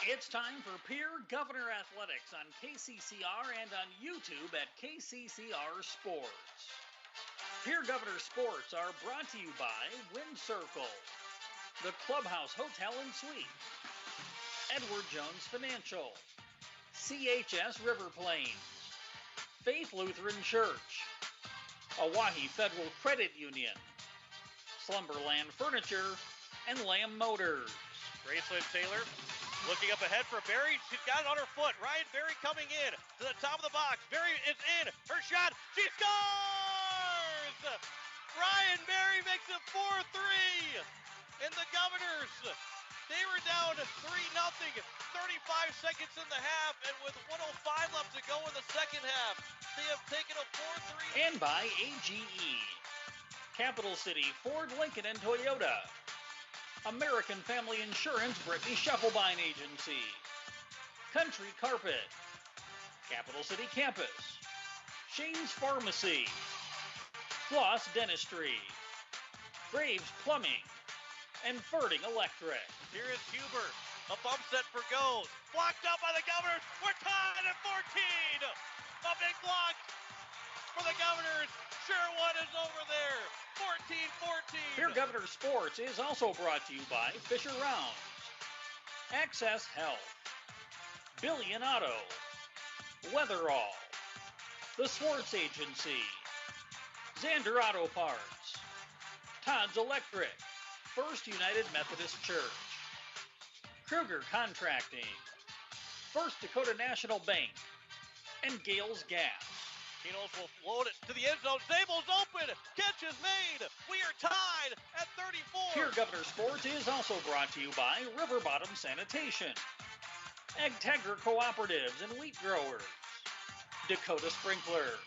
It's time for Pierre Governor Athletics on KCCR and on YouTube at KCCR Sports. Pierre Governor Sports are brought to you by Windcircle, the Clubhouse Hotel and Suite, Edward Jones Financial, CHS River Plains, Faith Lutheran Church, Oahe Federal Credit Union, Slumberland Furniture, and Lamb Motors. Graceland Taylor looking up ahead for Berry. She's got it on her foot. Ryan Berry coming in to the top of the box. Berry is in. Her shot. She scores! Ryan Berry makes it 4-3. And the Governors, they were down 3-0. 35 seconds in the half. And with 1:05 left to go in the second half, they have taken a 4-3. And by AGE, Capital City, Ford, Lincoln, and Toyota. American Family Insurance, Brittany Scheffelbein Agency. Country Carpet. Capital City Campus. Shane's Pharmacy. Floss Dentistry. Graves Plumbing. And Ferding Electric. Here is Huber. A bump set for goes. Blocked up by the Governors. We're tied at 14. A big block for the Governors. Sherwood is over there. 14-14. Pierre Governor Sports is also brought to you by Fisher Rounds, Access Health, Billion Auto, Weatherall, The Swartz Agency, Xander Auto Parts, Todd's Electric, First United Methodist Church, Kruger Contracting, First Dakota National Bank, and Gales Gas. Kinos will load it to the end zone. Zabel's open. Catch is made. We are tied at 34. Pierre Governor Sports is also brought to you by River Bottom Sanitation, Agtegra Cooperatives and Wheat Growers, Dakota Sprinkler,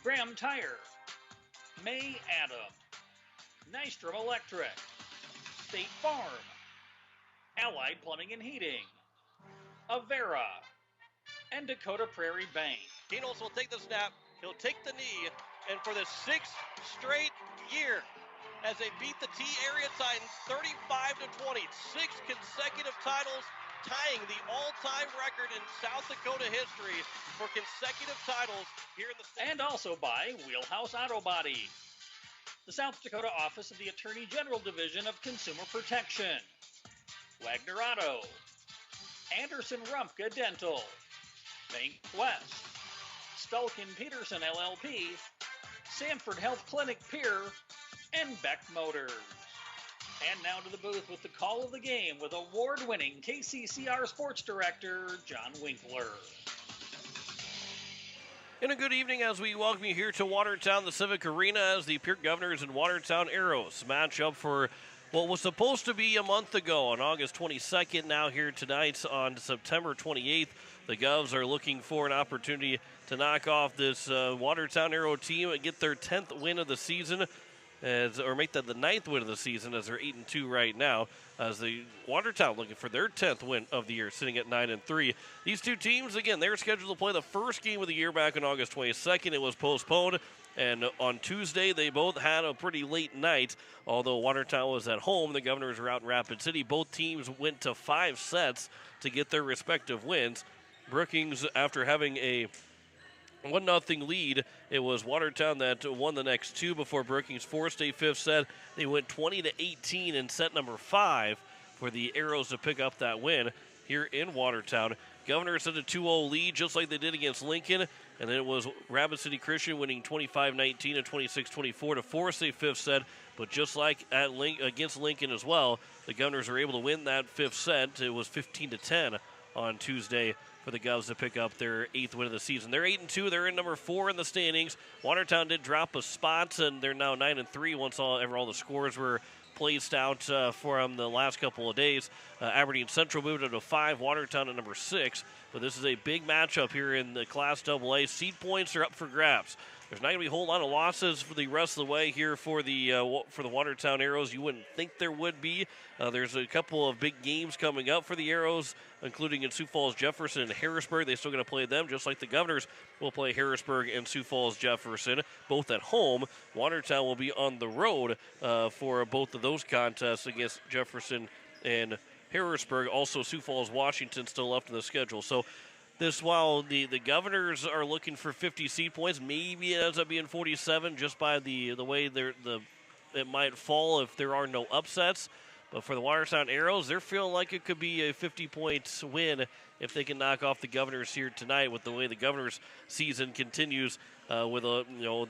Graham Tire, May Adam, Nystrom Electric, State Farm, Allied Plumbing and Heating, Avera, and Dakota Prairie Bank. Kinos will take the snap. He'll take the knee. And for the sixth straight year, as they beat the T-Area Titans 35-20, 6 consecutive titles, tying the all-time record in South Dakota history for consecutive titles here in the state. And also by Wheelhouse Auto Body, the South Dakota Office of the Attorney General Division of Consumer Protection, Wagner Auto, Anderson Rumpke Dental, Bank West, Stulkin Peterson LLP, Sanford Health Clinic Pierre, and Beck Motors. And now to the booth with the call of the game with award-winning KCCR Sports Director John Winkler. And a good evening as we welcome you here to Watertown, the Civic Arena, as the Pierre Governors and Watertown Arrows match up for what was supposed to be a month ago on August 22nd. Now here tonight on September 28th. The Govs are looking for an opportunity to knock off this Watertown Arrow team and get their 10th win of the season, or make that the 9th win of the season, as they're 8-2 right now. As the Watertown looking for their 10th win of the year, sitting at 9-3. These two teams, again, they're scheduled to play the first game of the year back on August 22nd. It was postponed, and on Tuesday they both had a pretty late night. Although Watertown was at home, the Governors were out in Rapid City. Both teams went to 5 sets to get their respective wins. Brookings, after having a 1-0 lead, it was Watertown that won the next two before Brookings forced a fifth set. They went 20-18 in set number 5 for the Arrows to pick up that win here in Watertown. Governors had a 2-0 lead just like they did against Lincoln, and then it was Rapid City Christian winning 25-19 and 26-24 to force a fifth set. But just like against Lincoln as well, the Governors were able to win that fifth set. It was 15-10 on Tuesday for the Govs to pick up their 8th win of the season. They're 8-2. They're in number 4 in the standings. Watertown did drop a spot, and they're now 9-3 once all the scores were placed out for them the last couple of days. Aberdeen Central moved up to 5, Watertown at number 6. But this is a big matchup here in the Class AA. Seed points are up for grabs. There's not going to be a whole lot of losses for the rest of the way here for the Watertown Arrows. You wouldn't think there would be. There's a couple of big games coming up for the Arrows, including in Sioux Falls, Jefferson, and Harrisburg. They're still going to play them, just like the Governors will play Harrisburg and Sioux Falls, Jefferson, both at home. Watertown will be on the road for both of those contests against Jefferson and Harrisburg. Also, Sioux Falls, Washington still left in the schedule. So while the Governors are looking for 50 seed points, maybe it ends up being 47 just by the way it might fall if there are no upsets. But for the Watertown Arrows, they're feeling like it could be a 50-point win if they can knock off the Governors here tonight. With the way the Governors' season continues, overall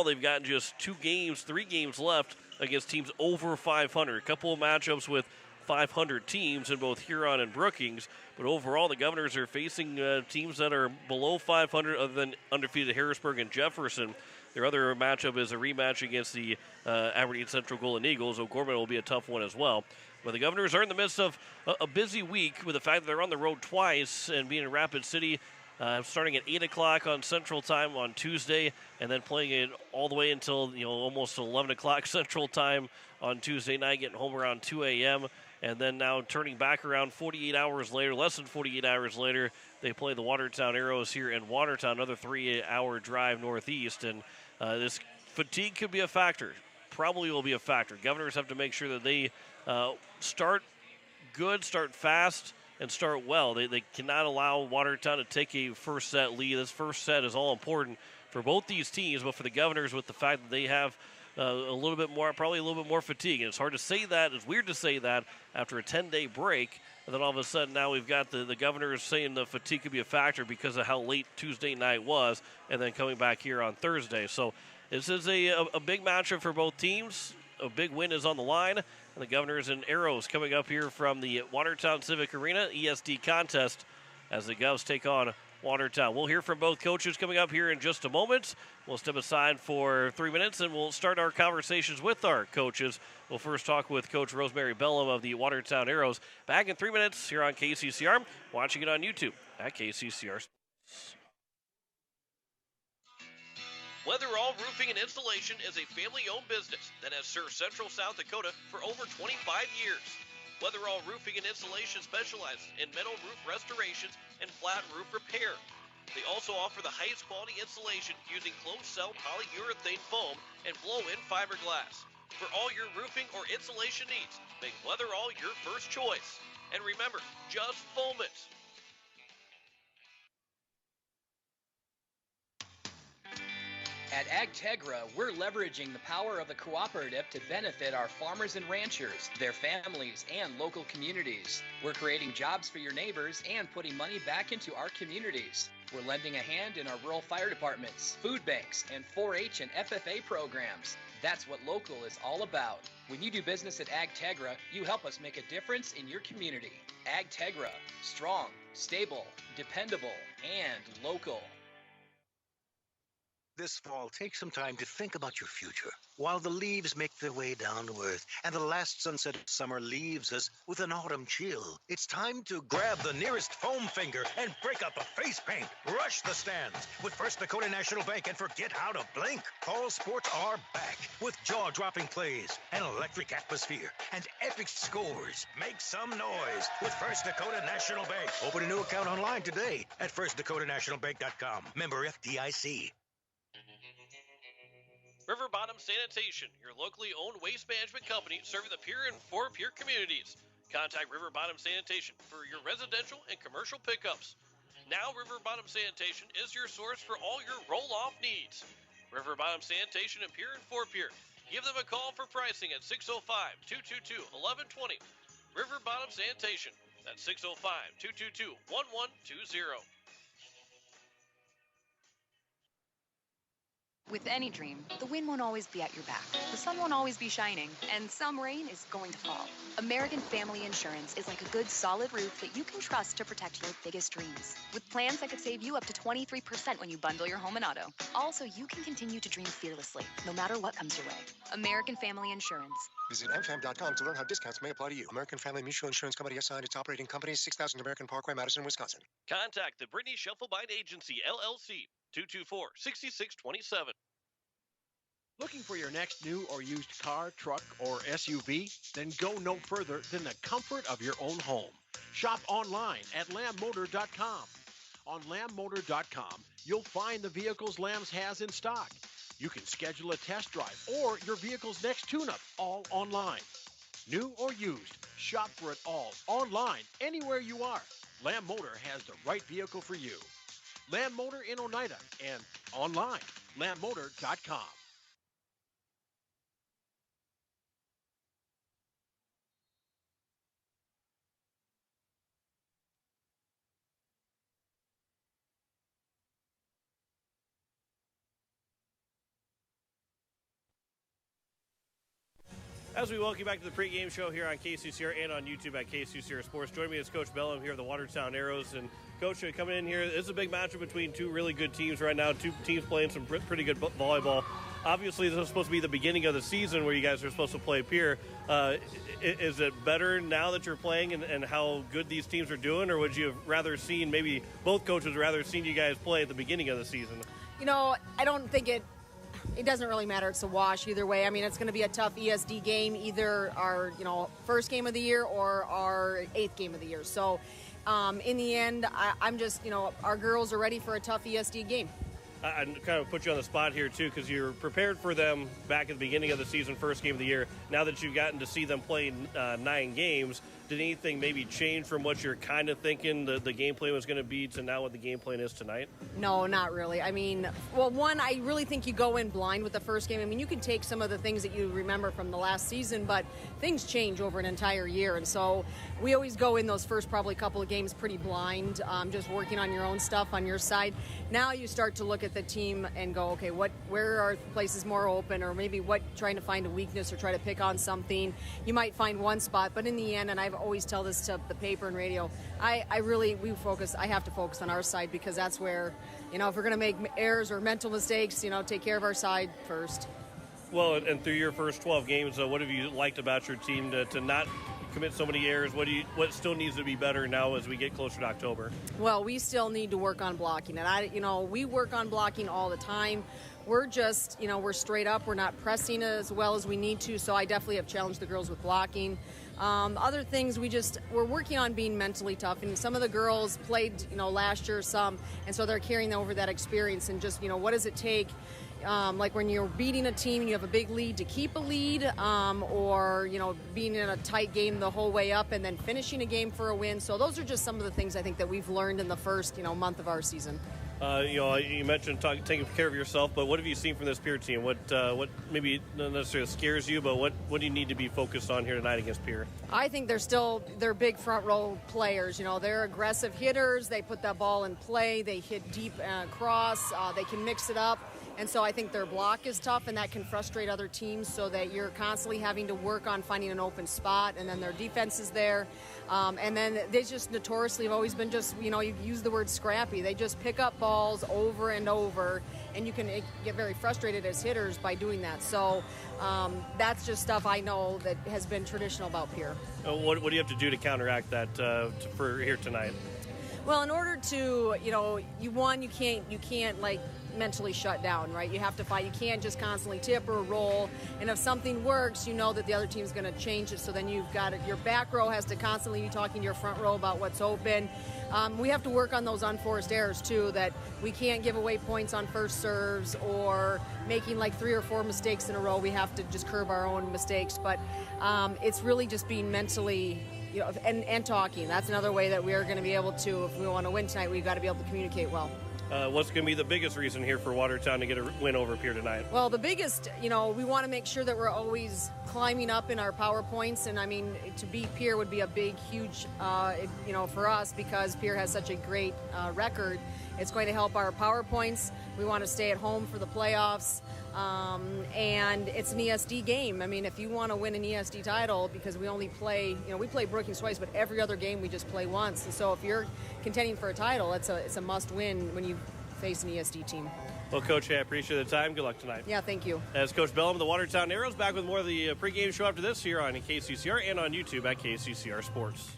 they've got just 3 games left against teams over 500. A couple of matchups with 500 teams in both Huron and Brookings, but overall the Governors are facing teams that are below 500 other than undefeated Harrisburg and Jefferson. Their other matchup is a rematch against the Aberdeen Central Golden Eagles. O'Gorman will be a tough one as well. But the Governors are in the midst of a busy week with the fact that they're on the road twice and being in Rapid City starting at 8 o'clock on Central Time on Tuesday and then playing it all the way until almost 11 o'clock Central Time on Tuesday night, getting home around 2 a.m., and then now turning back around 48 hours later, less than 48 hours later, they play the Watertown Arrows here in Watertown, another 3-hour drive northeast. And this fatigue could be a factor, probably will be a factor. Governors have to make sure that they start good, start fast, and start well. They cannot allow Watertown to take a first set lead. This first set is all important for both these teams, but for the Governors with the fact that they have probably a little bit more fatigue. And it's hard to say that. It's weird to say that after a 10-day break. And then all of a sudden now we've got the Governors saying the fatigue could be a factor because of how late Tuesday night was and then coming back here on Thursday. So this is a big matchup for both teams. A big win is on the line. And the Governors and Arrows coming up here from the Watertown Civic Arena ESD contest as the Govs take on Watertown. We'll hear from both coaches coming up here in just a moment. We'll step aside for 3 minutes and we'll start our conversations with our coaches. We'll first talk with Coach Rosemary Bellum of the Watertown Arrows. Back in 3 minutes here on KCCR. Watching it on YouTube at KCCR. Weatherall Roofing and Installation is a family-owned business that has served Central South Dakota for over 25 years. Weatherall Roofing and Installation specializes in metal roof restorations and flat roof repair. They also offer the highest quality installation using closed-cell polyurethane foam and blow-in fiberglass. For all your roofing or insulation needs, make Weatherall your first choice. And remember, just foam it. At AgTegra, we're leveraging the power of the cooperative to benefit our farmers and ranchers, their families, and local communities. We're creating jobs for your neighbors and putting money back into our communities. We're lending a hand in our rural fire departments, food banks, and 4-H and FFA programs. That's what local is all about. When you do business at AgTegra, you help us make a difference in your community. AgTegra, strong, stable, dependable, and local. This fall, take some time to think about your future while the leaves make their way down to earth and the last sunset of summer leaves us with an autumn chill. It's time to grab the nearest foam finger and break out the face paint. Rush the stands with First Dakota National Bank and forget how to blink. Fall sports are back with jaw-dropping plays, an electric atmosphere, and epic scores. Make some noise with First Dakota National Bank. Open a new account online today at firstdakotanationalbank.com. Member FDIC. River Bottom Sanitation, your locally owned waste management company serving the Pierre and Fort Pierre communities. Contact River Bottom Sanitation for your residential and commercial pickups. Now River Bottom Sanitation is your source for all your roll-off needs. River Bottom Sanitation in Pierre and Fort Pierre. Give them a call for pricing at 605-222-1120. River Bottom Sanitation. That's 605-222-1120. With any dream, the wind won't always be at your back, the sun won't always be shining, and some rain is going to fall. American Family Insurance is like a good, solid roof that you can trust to protect your biggest dreams. With plans that could save you up to 23% when you bundle your home and auto. Also, you can continue to dream fearlessly, no matter what comes your way. American Family Insurance. Visit mfam.com to learn how discounts may apply to you. American Family Mutual Insurance Company assigned its operating company, 6000 American Parkway, Madison, Wisconsin. Contact the Brittany Shufflebind Agency, LLC, 224-6627. Looking for your next new or used car, truck, or SUV? Then go no further than the comfort of your own home. Shop online at lambmotor.com. On lambmotor.com, you'll find the vehicles Lambs has in stock. You can schedule a test drive or your vehicle's next tune-up all online. New or used, shop for it all, online, anywhere you are. Lamb Motor has the right vehicle for you. Lamb Motor in Oneida and online, lambmotor.com. As we welcome you back to the pregame show here on KCCR and on YouTube at KCCR Sports. Joining me is Coach Bellum here of the Watertown Arrows. And Coach, coming in here, this is a big matchup between two really good teams right now, two teams playing some pretty good volleyball. Obviously, this is supposed to be the beginning of the season where you guys are supposed to play Pierre. Is it better now that you're playing and how good these teams are doing, or would you have rather seen, maybe both coaches rather seen you guys play at the beginning of the season? You know, I don't think it doesn't really matter. It's a wash either way. I mean, it's going to be a tough ESD game, either our, first game of the year or our 8th game of the year. So in the end, I'm just, our girls are ready for a tough ESD game. I kind of put you on the spot here, too, because you're prepared for them back at the beginning of the season, first game of the year. Now that you've gotten to see them play 9 games, did anything maybe change from what you're kind of thinking the game plan was going to be to now what the game plan is tonight? No, not really. I mean, well, one, I really think you go in blind with the first game. I mean, you can take some of the things that you remember from the last season, but things change over an entire year. And so we always go in those first probably couple of games pretty blind, just working on your own stuff on your side. Now you start to look at the team and go, okay, where are places more open, or maybe trying to find a weakness or try to pick on something. You might find one spot, but in the end, and I've always tell this to the paper and radio, I have to focus on our side, because that's where, if we're going to make errors or mental mistakes, take care of our side first. Well, and through your first 12 games, what have you liked about your team to not commit so many errors? What still needs to be better now as we get closer to October? Well, we still need to work on blocking, and we work on blocking all the time. We're just, we're straight up. We're not pressing as well as we need to, so I definitely have challenged the girls with blocking. Other things, we're working on being mentally tough, and some of the girls played, last year some, and so they're carrying over that experience, and just, what does it take, like when you're beating a team and you have a big lead, to keep a lead, or, being in a tight game the whole way up and then finishing a game for a win. So those are just some of the things I think that we've learned in the first, month of our season. You mentioned taking care of yourself, but what have you seen from this Pierre team? What maybe not necessarily scares you, but what do you need to be focused on here tonight against Pierre? I think they're big front row players. They're aggressive hitters. They put that ball in play. They hit deep cross. They can mix it up. And so I think their block is tough, and that can frustrate other teams, so that you're constantly having to work on finding an open spot, and then their defense is there. And then they just notoriously have always been just, you use the word scrappy. They just pick up balls over and over, and you can get very frustrated as hitters by doing that. So that's just stuff I know that has been traditional about Pierre. What do you have to do to counteract that for here tonight? Well, in order to, you can't like mentally shut down, right? You have to fight. You can't just constantly tip or roll. And if something works, you know that the other team's going to change it. So then you've got it. Your back row has to constantly be talking to your front row about what's open. We have to work on those unforced errors too, that we can't give away points on first serves or making like 3 or 4 mistakes in a row. We have to just curb our own mistakes. But it's really just being mentally, and talking. That's another way that we are going to be able to, if we want to win tonight, we've got to be able to communicate well. What's going to be the biggest reason here for Watertown to get a win over Pierre tonight? Well, the biggest, we want to make sure that we're always climbing up in our power points. And, I mean, to beat Pierre would be a big, huge, for us, because Pierre has such a great record. It's going to help our power points. We want to stay at home for the playoffs. And it's an ESD game. I mean, if you want to win an ESD title, because we only play, we play Brookings twice, but every other game we just play once. And so if you're contending for a title, it's a must-win when you face an ESD team. Well, Coach, I appreciate the time. Good luck tonight. Yeah, thank you. As Coach Bellum, the Watertown Arrows, back with more of the pregame show after this here on KCCR and on YouTube at KCCR Sports.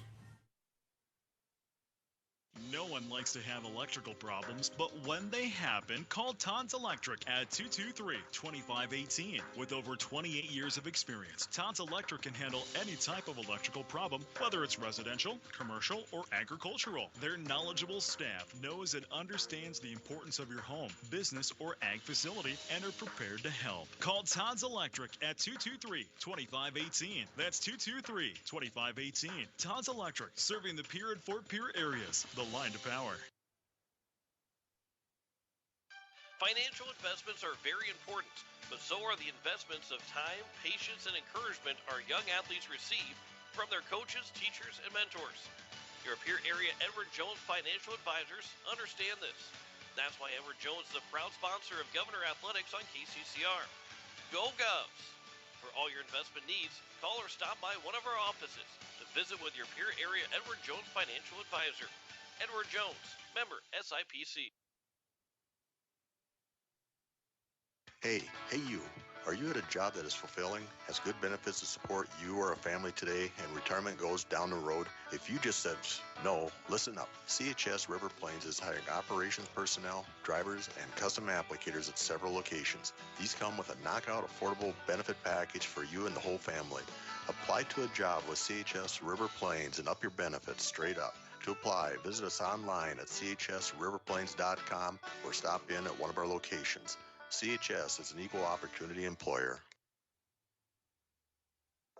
No one likes to have electrical problems, but when they happen, call Todd's Electric at 223-2518. With over 28 years of experience, Todd's Electric can handle any type of electrical problem, whether it's residential, commercial, or agricultural. Their knowledgeable staff knows and understands the importance of your home, business, or ag facility and are prepared to help. Call Todd's Electric at 223-2518. That's 223-2518. Todd's Electric, serving the Pierre and Fort Pierre areas. The line to power. Financial investments are very important, but so are the investments of time, patience, and encouragement our young athletes receive from their coaches, teachers, and mentors. Your Pierre area Edward Jones Financial Advisors understand this. That's why Edward Jones is a proud sponsor of Governor Athletics on KCCR. Go Govs! For all your investment needs, call or stop by one of our offices to visit with your Pierre area Edward Jones Financial Advisor. Edward Jones, member SIPC. Hey you. Are you at a job that is fulfilling, has good benefits to support you or a family today, and retirement goes down the road? If you just said no, listen up. CHS River Plains is hiring operations personnel, drivers, and custom applicators at several locations. These come with a knockout affordable benefit package for you and the whole family. Apply to a job with CHS River Plains and up your benefits straight up. To apply, visit us online at chsriverplains.com or stop in at one of our locations. CHS is an equal opportunity employer.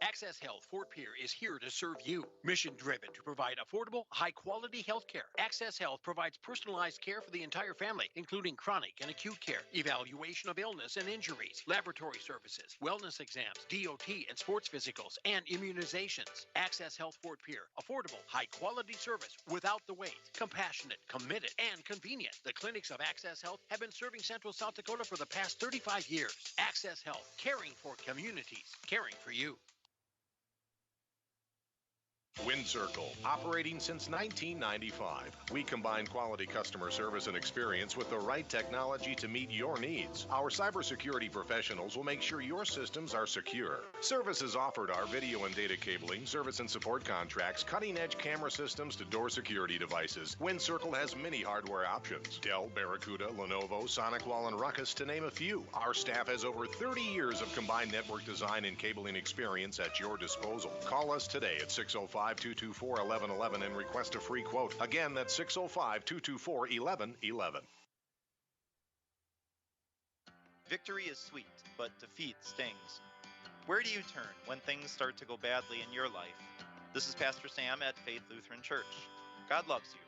Access Health Fort Pierre is here to serve you. Mission-driven to provide affordable, high-quality health care. Access Health provides personalized care for the entire family, including chronic and acute care, evaluation of illness and injuries, laboratory services, wellness exams, DOT and sports physicals, and immunizations. Access Health Fort Pierre. Affordable, high-quality service without the wait. Compassionate, committed, and convenient. The clinics of Access Health have been serving Central South Dakota for the past 35 years. Access Health, caring for communities, caring for you. Wind Circle, operating since 1995. We combine quality customer service and experience with the right technology to meet your needs. Our cybersecurity professionals will make sure your systems are secure. Services offered are video and data cabling, service and support contracts, cutting-edge camera systems to door security devices. Wind Circle has many hardware options. Dell, Barracuda, Lenovo, SonicWall, and Ruckus, to name a few. Our staff has over 30 years of combined network design and cabling experience at your disposal. Call us today at 605-224-1111 and request a free quote. Again, that's 605-224-1111. Victory is sweet, but defeat stings. Where do you turn when things start to go badly in your life? This is Pastor Sam at Faith Lutheran Church. God loves you.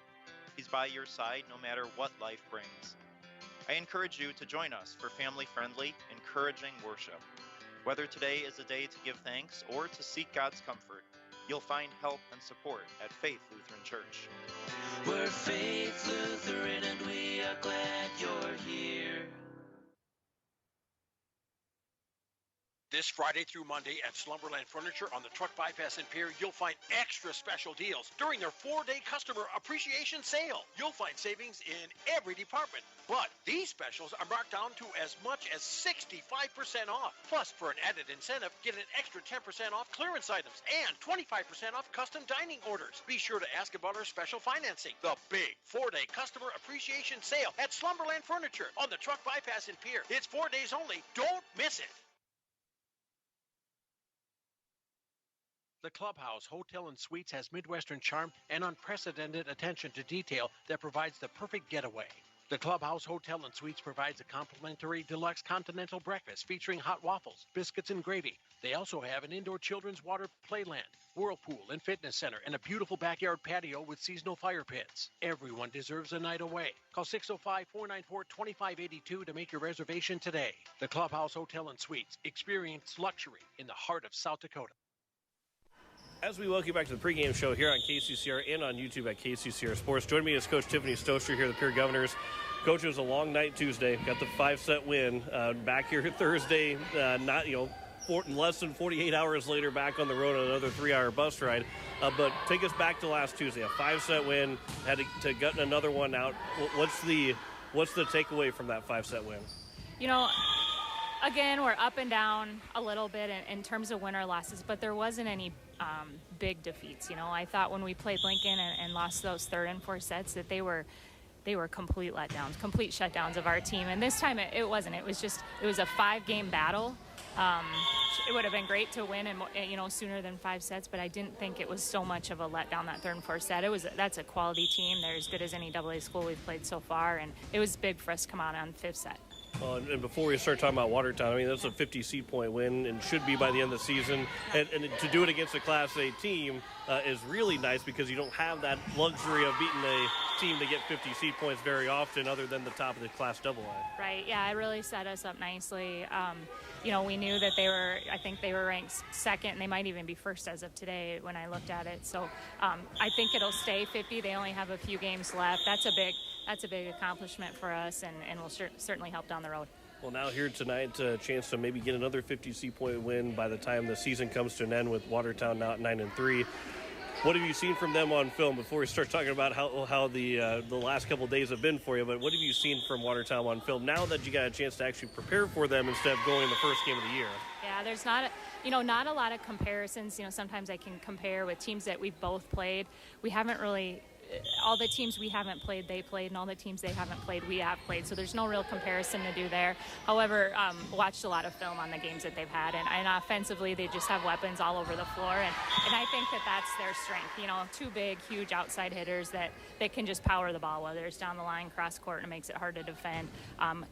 He's by your side no matter what life brings. I encourage you to join us for family-friendly, encouraging worship. Whether today is a day to give thanks or to seek God's comfort, you'll find help and support at Faith Lutheran Church. We're Faith Lutheran and we are glad you're here. This Friday through Monday at Slumberland Furniture on the Truck Bypass in Pierre, you'll find extra special deals during their 4-day customer appreciation sale. You'll find savings in every department, but these specials are marked down to as much as 65% off. Plus, for an added incentive, get an extra 10% off clearance items and 25% off custom dining orders. Be sure to ask about our special financing. The big 4-day customer appreciation sale at Slumberland Furniture on the Truck Bypass in Pierre. It's 4 days only. Don't miss it. The Clubhouse Hotel and Suites has Midwestern charm and unprecedented attention to detail that provides the perfect getaway. The Clubhouse Hotel and Suites provides a complimentary deluxe continental breakfast featuring hot waffles, biscuits, and gravy. They also have an indoor children's water playland, whirlpool and fitness center, and a beautiful backyard patio with seasonal fire pits. Everyone deserves a night away. Call 605-494-2582 to make your reservation today. The Clubhouse Hotel and Suites. Experience luxury in the heart of South Dakota. As we welcome you back to the pregame show here on KCCR and on YouTube at KCCR Sports. Joining me is Coach Tiffany Stoster here, the Pierre Governors. Coach, it was a long night Tuesday. Got the 5-set win. Back here Thursday, less than 48 hours later, back on the road on another 3-hour bus ride. But take us back to last Tuesday. A 5-set win. Had to gut another one out. What's the takeaway from that 5-set win? Again, we're up and down a little bit in terms of win or losses, but there wasn't any big defeats. I thought when we played Lincoln and lost those third and fourth sets that they were complete letdowns, complete shutdowns of our team. And this time it wasn't. It was a 5-game battle. It would have been great to win and sooner than 5 sets, but I didn't think it was so much of a letdown that third and fourth set. That's a quality team. They're as good as any AA school we've played so far, and it was big for us to come out on 5th set. And before we start talking about Watertown, I mean, that's a 50 seed point win and should be by the end of the season. And to do it against a Class A team is really nice because you don't have that luxury of beating a team to get 50 seed points very often other than the top of the Class AA. Right, yeah, it really set us up nicely. We knew that I think they were ranked second, and they might even be first as of today when I looked at it. So I think it'll stay 50. They only have a few games left. That's a big accomplishment for us, and will certainly help down the road. Well, now here tonight, a chance to maybe get another 50 seed point win by the time the season comes to an end with Watertown now at 9-3. What have you seen from them on film before we start talking about how the last couple of days have been for you? But what have you seen from Watertown on film now that you got a chance to actually prepare for them instead of going in the first game of the year? Yeah, there's not a lot of comparisons. Sometimes I can compare with teams that we've both played. We haven't really. All the teams we haven't played, they played, and all the teams they haven't played, we have played. So there's no real comparison to do there. However, watched a lot of film on the games that they've had, and offensively, they just have weapons all over the floor, and I think that's their strength. 2 big, huge outside hitters that can just power the ball, whether it's down the line, cross court, and it makes it hard to defend.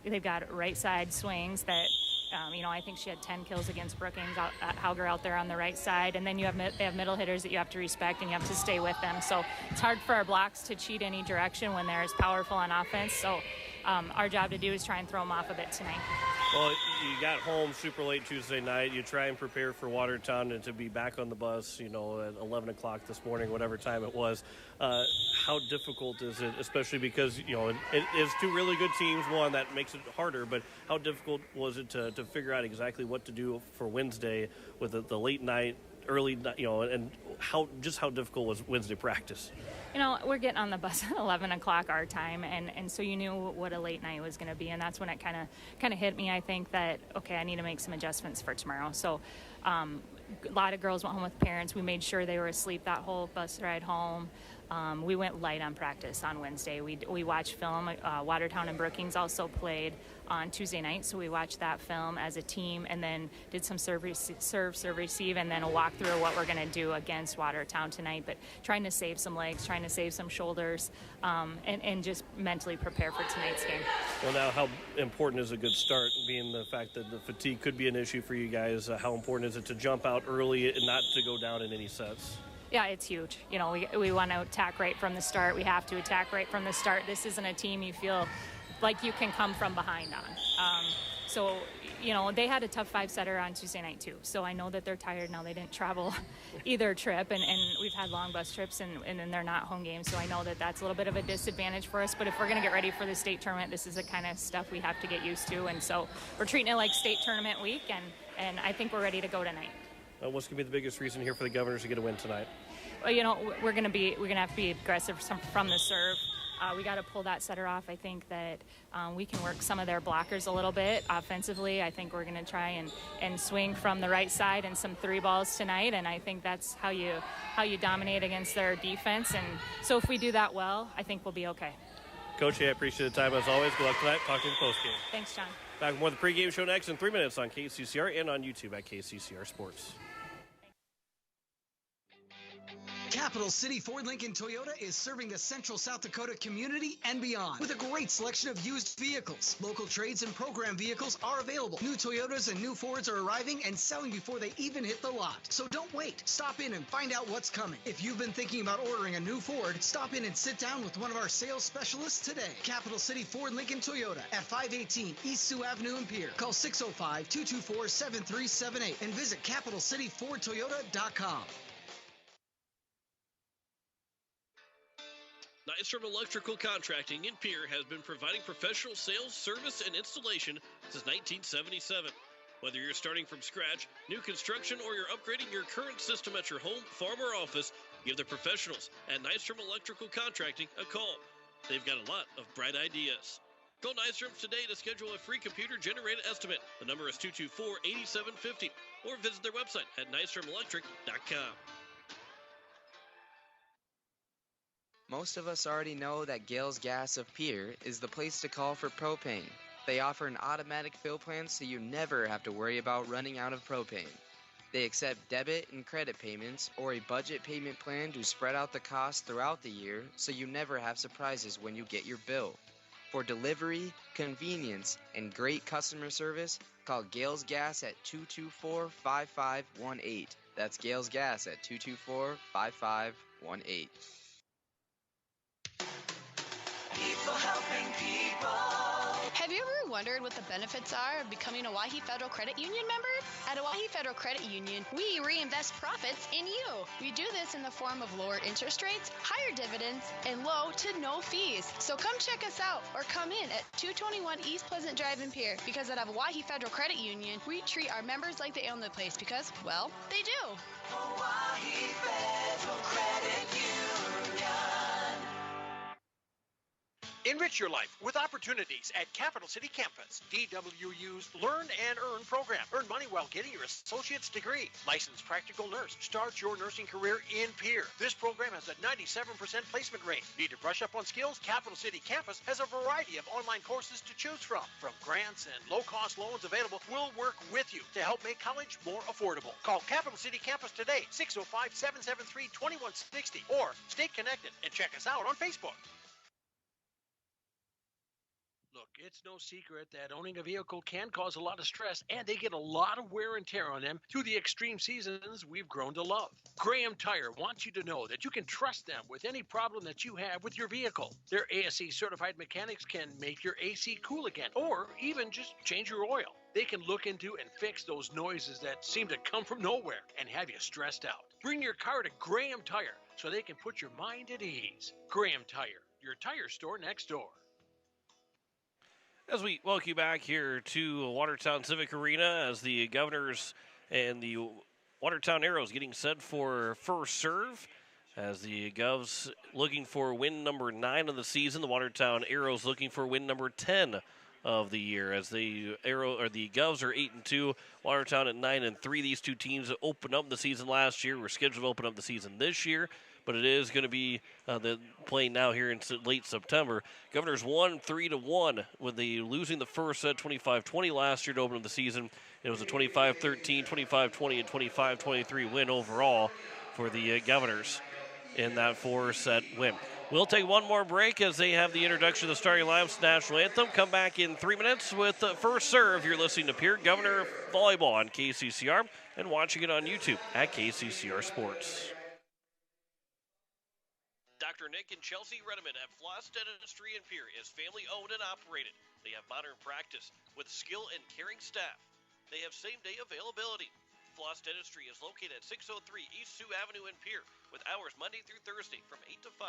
They've got right side swings that. I think she had 10 kills against Brookings, Hauger out there on the right side. And then they have middle hitters that you have to respect and you have to stay with them. So it's hard for our blocks to cheat any direction when they're as powerful on offense. So our job to do is try and throw them off a bit tonight. Well, you got home super late Tuesday night. You try and prepare for Watertown and to be back on the bus, at 11 o'clock this morning, whatever time it was. How difficult is it, especially because, it is 2 really good teams, one that makes it harder, but how difficult was it to figure out exactly what to do for Wednesday with the late night, early, and how difficult was Wednesday practice? We're getting on the bus at 11 o'clock our time, and so you knew what a late night was going to be, and that's when it kind of hit me, I think, that, okay, I need to make some adjustments for tomorrow. So a lot of girls went home with parents. We made sure they were asleep that whole bus ride home. We went light on practice on Wednesday. We watched film. Watertown and Brookings also played on Tuesday night, so we watched that film as a team and then did some serve, receive, and then a walkthrough of what we're going to do against Watertown tonight, but trying to save some legs, trying to save some shoulders, and just mentally prepare for tonight's game. Well, now how important is a good start, being the fact that the fatigue could be an issue for you guys? How important is it to jump out early and not to go down in any sets? Yeah, it's huge. We want to attack right from the start. We have to attack right from the start. This isn't a team you feel like you can come from behind on. So they had a tough 5-setter on Tuesday night too. So I know that they're tired now. They didn't travel either trip, and we've had long bus trips, and then they're not home games. So I know that that's a little bit of a disadvantage for us. But if we're going to get ready for the state tournament, this is the kind of stuff we have to get used to. And so we're treating it like state tournament week, and I think we're ready to go tonight. What's going to be the biggest reason here for the Governors to get a win tonight? Well, we're going to have to be aggressive from the serve. We got to pull that setter off. I think that we can work some of their blockers a little bit offensively. I think we're going to try and swing from the right side and some 3 balls tonight, and I think that's how you dominate against their defense. And so if we do that well, I think we'll be okay. Coach, I appreciate the time as always. Good luck tonight. Talk to you in the postgame. Thanks, John. Back with more of the pregame show next in 3 minutes on KCCR and on YouTube at KCCR Sports. Capital City Ford Lincoln Toyota is serving the central South Dakota community and beyond with a great selection of used vehicles. Local trades and program vehicles are available. New Toyotas and new Fords are arriving and selling before they even hit the lot. So don't wait. Stop in and find out what's coming. If you've been thinking about ordering a new Ford, stop in and sit down with one of our sales specialists today. Capital City Ford Lincoln Toyota at 518 East Sioux Avenue in Pierre. Call 605-224-7378 and visit CapitalCityFordToyota.com. Nystrom Electrical Contracting in Pierre has been providing professional sales, service, and installation since 1977. Whether you're starting from scratch, new construction, or you're upgrading your current system at your home, farm, or office, give the professionals at Nystrom Electrical Contracting a call. They've got a lot of bright ideas. Call Nystrom today to schedule a free computer-generated estimate. The number is 224-8750, or visit their website at nystromelectric.com. Most of us already know that Gales Gas of Pierre is the place to call for propane. They offer an automatic fill plan so you never have to worry about running out of propane. They accept debit and credit payments or a budget payment plan to spread out the cost throughout the year so you never have surprises when you get your bill. For delivery, convenience, and great customer service, call Gales Gas at 224-5518. That's Gales Gas at 224-5518. People helping people. Have you ever wondered what the benefits are of becoming a Wahi Federal Credit Union member? At Wahi Federal Credit Union, we reinvest profits in you. We do this in the form of lower interest rates, higher dividends, and low to no fees. So come check us out or come in at 221 East Pleasant Drive in Pierre, because at Wahi Federal Credit Union, we treat our members like they own the place because, well, they do. Wahi Federal Credit Union. Enrich your life with opportunities at Capital City Campus. DWU's Learn and Earn program. Earn money while getting your associate's degree. Licensed practical nurse. Start your nursing career in Pierre. This program has a 97% placement rate. Need to brush up on skills? Capital City Campus has a variety of online courses to choose from. From grants and low-cost loans available, we'll work with you to help make college more affordable. Call Capital City Campus today, 605-773-2160, or stay connected and check us out on Facebook. Look, it's no secret that owning a vehicle can cause a lot of stress, and they get a lot of wear and tear on them through the extreme seasons we've grown to love. Graham Tire wants you to know that you can trust them with any problem that you have with your vehicle. Their ASE certified mechanics can make your AC cool again, or even just change your oil. They can look into and fix those noises that seem to come from nowhere and have you stressed out. Bring your car to Graham Tire so they can put your mind at ease. Graham Tire, your tire store next door. As we welcome you back here to Watertown Civic Arena, as the Governors and the Watertown Arrows getting set for first serve, as the Govs looking for win number 9 of the season, the Watertown Arrows looking for win number 10 of the year, as the Govs are 8-2, Watertown at 9-3. These two teams opened up the season last year. We're scheduled to open up the season this year, but it is going to be the playing now here in late September. Governors won 3-1 with the losing the first set 25-20 last year to open up the season. It was a 25-13, 25-20, and 25-23 win overall for the Governors in that 4-set win. We'll take one more break as they have the introduction of the starting lineups national anthem. Come back in 3 minutes with first serve. You're listening to Pierre Governor Volleyball on KCCR and watching it on YouTube at KCCR Sports. Dr. Nick and Chelsea Redeman at Floss Dentistry in Pierre is family owned and operated. They have modern practice with skill and caring staff. They have same-day availability. Floss Dentistry is located at 603 East Sioux Avenue in Pierre with hours Monday through Thursday from 8 to 5.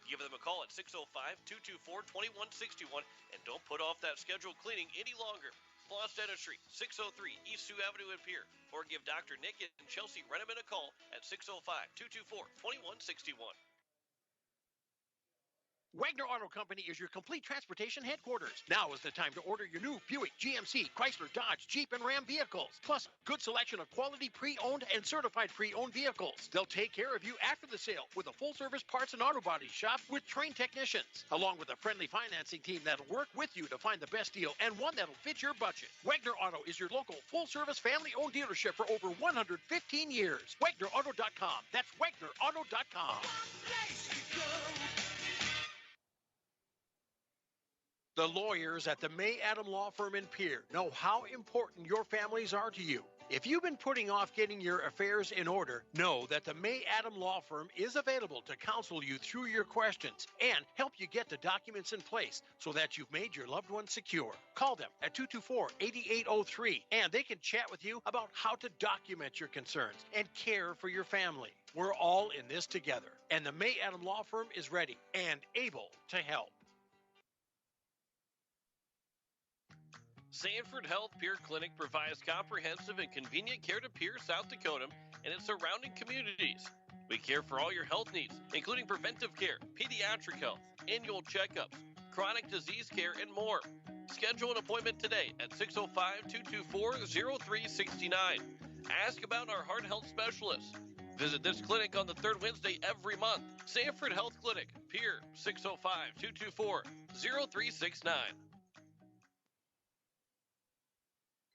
Give them a call at 605-224-2161 and don't put off that scheduled cleaning any longer. Floss Dentistry, 603 East Sioux Avenue in Pierre, or give Dr. Nick and Chelsea Redeman a call at 605-224-2161. Wagner Auto Company is your complete transportation headquarters. Now is the time to order your new Buick, GMC, Chrysler, Dodge, Jeep, and Ram vehicles. Plus, good selection of quality pre-owned and certified pre-owned vehicles. They'll take care of you after the sale with a full-service parts and auto body shop with trained technicians, along with a friendly financing team that'll work with you to find the best deal and one that'll fit your budget. Wagner Auto is your local full-service family-owned dealership for over 115 years. WagnerAuto.com. That's WagnerAuto.com. The lawyers at the May Adam Law Firm in Pierre know how important your families are to you. If you've been putting off getting your affairs in order, know that the May Adam Law Firm is available to counsel you through your questions and help you get the documents in place so that you've made your loved one secure. Call them at 224-8803 and they can chat with you about how to document your concerns and care for your family. We're all in this together, and the May Adam Law Firm is ready and able to help. Sanford Health Pierre Clinic provides comprehensive and convenient care to Pierre, South Dakota, and its surrounding communities. We care for all your health needs, including preventive care, pediatric health, annual checkups, chronic disease care, and more. Schedule an appointment today at 605-224-0369. Ask about our heart health specialists. Visit this clinic on the third Wednesday every month. Sanford Health Clinic, Pierre, 605-224-0369.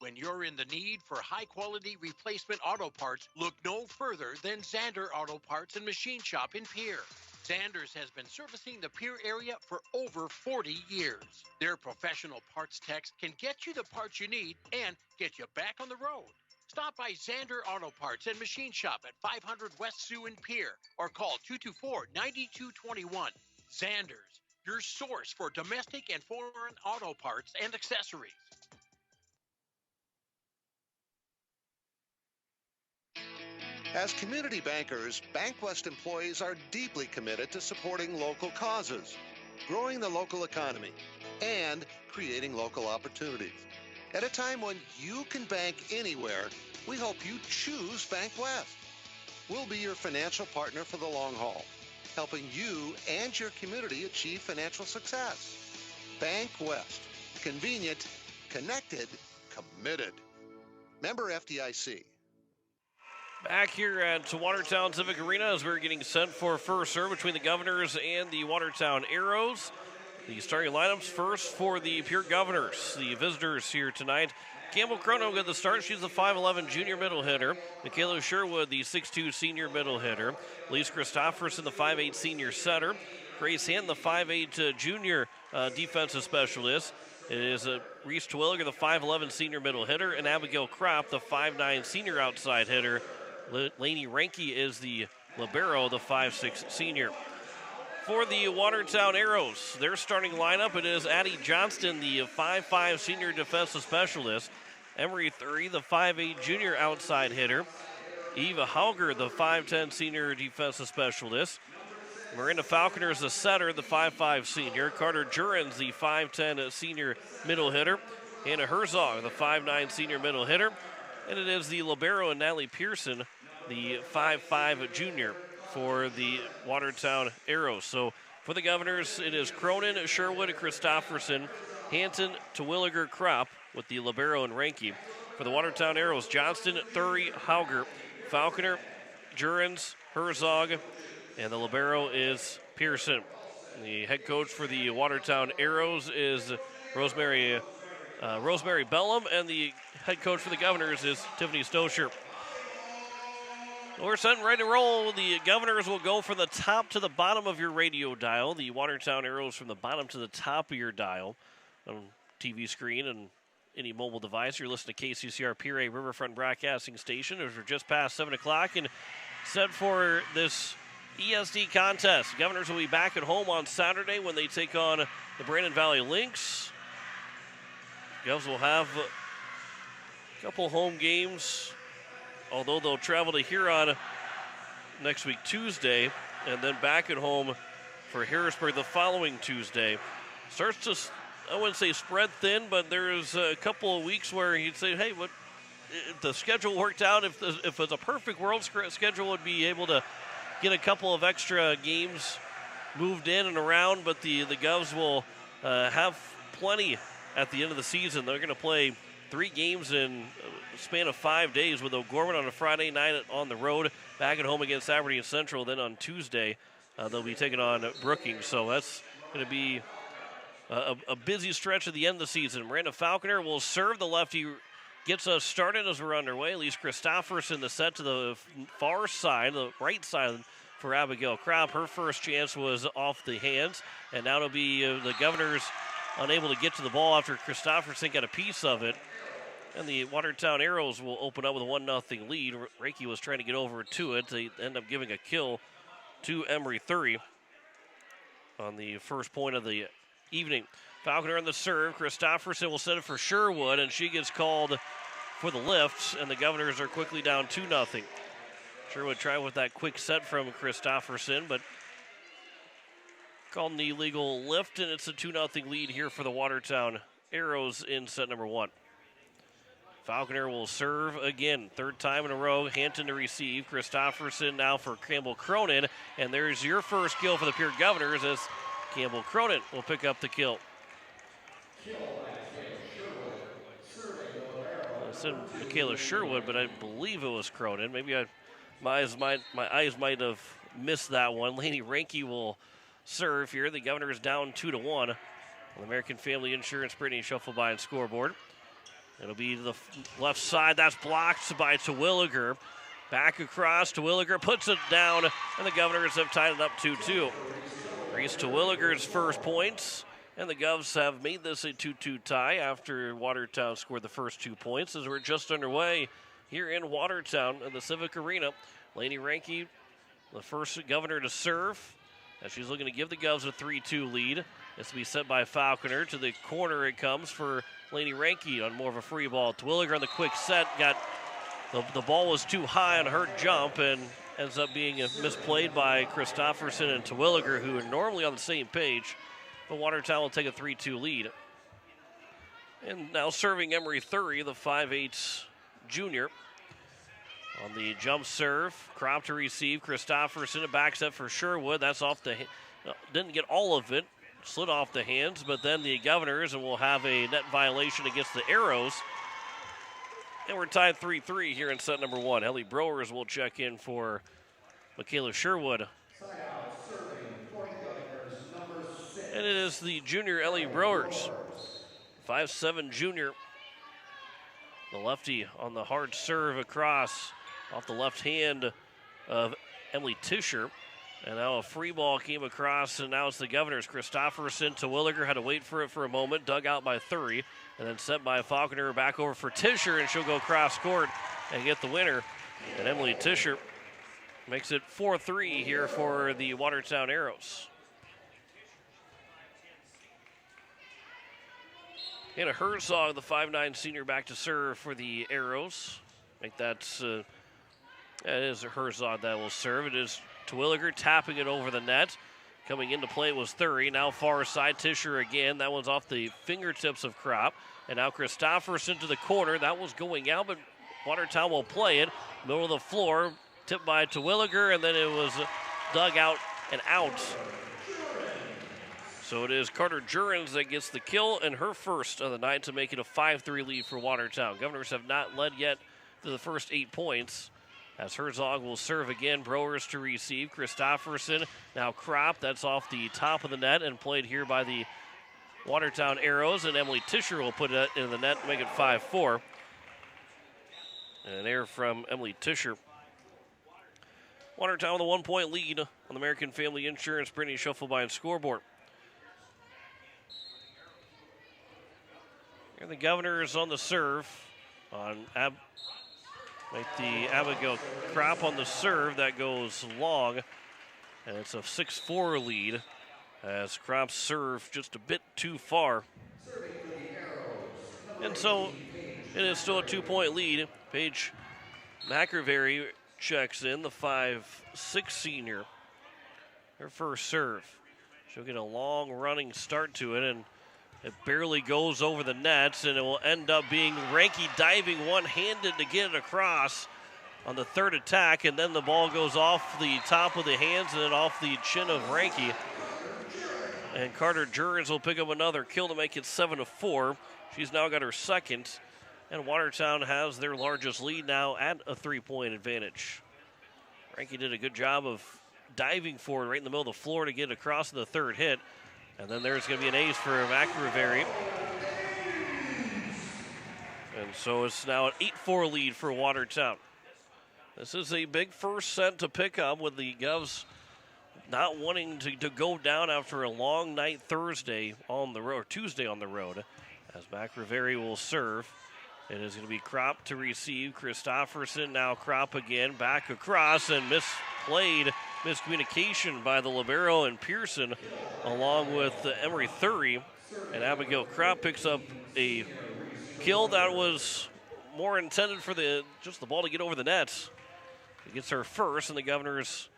When you're in the need for high-quality replacement auto parts, look no further than Zander Auto Parts and Machine Shop in Pierre. Zander's has been servicing the Pierre area for over 40 years. Their professional parts techs can get you the parts you need and get you back on the road. Stop by Zander Auto Parts and Machine Shop at 500 West Sioux in Pierre or call 224-9221. Zander's, your source for domestic and foreign auto parts and accessories. As community bankers, BankWest employees are deeply committed to supporting local causes, growing the local economy, and creating local opportunities. At a time when you can bank anywhere, we hope you choose BankWest. We'll be your financial partner for the long haul, helping you and your community achieve financial success. BankWest. Convenient, connected, committed. Member FDIC. Back here at Watertown Civic Arena as we're getting set for first serve between the Governors and the Watertown Arrows. The starting lineups first for the Pierre Governors, the visitors here tonight. Campbell Cronin got the start. She's the 5'11 junior middle hitter. Michaela Sherwood, the 6'2 senior middle hitter. Lise Christofferson, the 5'8 senior setter. Grace Hand, the 5'8 junior defensive specialist. It is Reese Twilliger, the 5'11 senior middle hitter, and Abigail Kropp, the 5'9 senior outside hitter. Lainey Ranke is the libero, the 5'6 senior. For the Watertown Arrows, their starting lineup, it is Addie Johnston, the 5'5 senior defensive specialist. Emery Thury, the 5'8 junior outside hitter. Eva Hauger, the 5'10 senior defensive specialist. Miranda Falconer is the setter, the 5'5 senior. Carter Jurens, the 5'10 senior middle hitter. Hannah Herzog, the 5'9 senior middle hitter. And it is the libero and Natalie Pearson, the 5'5 junior for the Watertown Arrows. So for the Governors, it is Cronin, Sherwood, Christofferson, Hanton, Terwilliger, Kropp with the libero and Ranke. For the Watertown Arrows, Johnston, Thury, Hauger, Falconer, Jurens, Herzog, and the libero is Pearson. The head coach for the Watertown Arrows is Rosemary Bellum, and the head coach for the Governors is Tiffany Stoescher. We're set and ready to roll. The Governors will go from the top to the bottom of your radio dial. The Watertown Arrows from the bottom to the top of your dial on TV screen and any mobile device. You're listening to KCCR Pierre Riverfront Broadcasting Station. As we're just past 7 o'clock and set for this ESD contest. Governors will be back at home on Saturday when they take on the Brandon Valley Lynx. Govs will have a couple home games, although they'll travel to Huron next week, Tuesday, and then back at home for Harrisburg the following Tuesday. Starts to, I wouldn't say spread thin, but there's a couple of weeks where you'd say, hey, what if the schedule worked out? If it's a perfect world schedule, would be able to get a couple of extra games moved in and around, but the Govs will have plenty at the end of the season. They're going to play 3 games in a span of 5 days with O'Gorman on a Friday night on the road, back at home against Aberdeen Central. Then on Tuesday, they'll be taking on Brookings. So that's going to be a busy stretch at the end of the season. Miranda Falconer will serve. The lefty gets us started as we're underway. Lise Christofferson the set to the far side, the right side for Abigail Kropp. Her first chance was off the hands, and now it'll be the Governors unable to get to the ball after Christofferson got a piece of it. And the Watertown Arrows will open up with a 1-0 lead. Reiki was trying to get over to it. They end up giving a kill to Emery Thury on the first point of the evening. Falconer on the serve. Christofferson will set it for Sherwood, and she gets called for the lift, and the Governors are quickly down 2-0. Sherwood tried with that quick set from Christofferson, but called an illegal lift, and it's a 2-0 lead here for the Watertown Arrows in set number 1. Falconer will serve again, third time in a row. Hanton to receive. Christofferson now for Campbell Cronin, and there's your first kill for the Pierre Governors as Campbell Cronin will pick up the kill. I said Michaela Sherwood, but I believe it was Cronin. Maybe I My eyes might have missed that one. Laney Ranke will serve here. The Governor is down 2-1 on the American Family Insurance Brittany Shufflebein scoreboard. It'll be to the left side. That's blocked by Terwilliger. Back across. Terwilliger puts it down, and the Governors have tied it up 2-2. Reese Terwilliger's first points, and the Govs have made this a 2-2 tie after Watertown scored the first 2 points as we're just underway here in Watertown in the Civic Arena. Laney Ranke, the first Governor to serve, as she's looking to give the Govs a 3-2 lead. This will be set by Falconer. To the corner it comes for Laney Ranke on more of a free ball. Terwilliger on the quick set got the ball was too high on her jump and ends up being misplayed by Christofferson and Terwilliger, who are normally on the same page. But Watertown will take a 3-2 lead. And now serving Emery Thury, the 5'8" junior. On the jump serve, Kropp to receive. Christofferson, a back set for Sherwood. That's off the didn't get all of it. Slid off the hands, but then the Governors, and we'll have a net violation against the Arrows. And we're tied 3-3 here in set number 1. Ellie Browers will check in for Michaela Sherwood. And it is the junior Ellie Browers, 5'7" junior. The lefty on the hard serve across off the left hand of Emily Tischer. And now a free ball came across, and now it's the Governors. Christofferson, Terwilliger had to wait for it for a moment, dug out by Thury, and then sent by Falconer back over for Tischer, and she'll go cross court and get the winner. And Emily Tischer makes it 4-3 here for the Watertown Arrows. Hannah Herzog, the 5'9" senior, back to serve for the Arrows. I think it is Herzog that will serve. It is Terwilliger tapping it over the net. Coming into play was Thury. Now far side, Tischer again. That one's off the fingertips of Kropp. And now Christofferson to the corner. That was going out, but Watertown will play it. Middle of the floor, tipped by Terwilliger, and then it was dug out and out. So it is Carter Jurens that gets the kill, and her first of the night to make it a 5-3 lead for Watertown. Governors have not led yet to the first 8 points. As Herzog will serve again, Browers to receive. Christofferson, now Kropp, that's off the top of the net and played here by the Watertown Arrows, and Emily Tischer will put it in the net and make it 5-4. And an error from Emily Tischer. Watertown with a 1-point lead on the American Family Insurance Brittany Shufflebein scoreboard. Here the Governors on the serve on the Abigail Kropp on the serve. That goes long, and it's a 6-4 lead as Kropp serve just a bit too far. And so it is still a 2-point lead. Paige McIverry checks in, the 5'6" senior. Her first serve. She'll get a long running start to it, and it barely goes over the nets, and it will end up being Ranke diving one-handed to get it across on the third attack, and then the ball goes off the top of the hands and then off the chin of Ranke. And Carter Jurens will pick up another kill to make it 7-4. She's now got her second, and Watertown has their largest lead now at a 3-point advantage. Ranke did a good job of diving forward right in the middle of the floor to get across the third hit. And then there's going to be an ace for McIverry. And so it's now an 8-4 lead for Watertown. This is a big first set to pick up with the Govs not wanting to go down after a long night Thursday on the road, or Tuesday on the road, as McIverry will serve. It is going to be Kropp to receive. Christofferson, now Kropp again, back across, and miscommunication by the libero and Pearson, along with Emery Thury. And Abigail Kropp picks up a kill that was more intended for just the ball to get over the net. It gets her first, and the Governors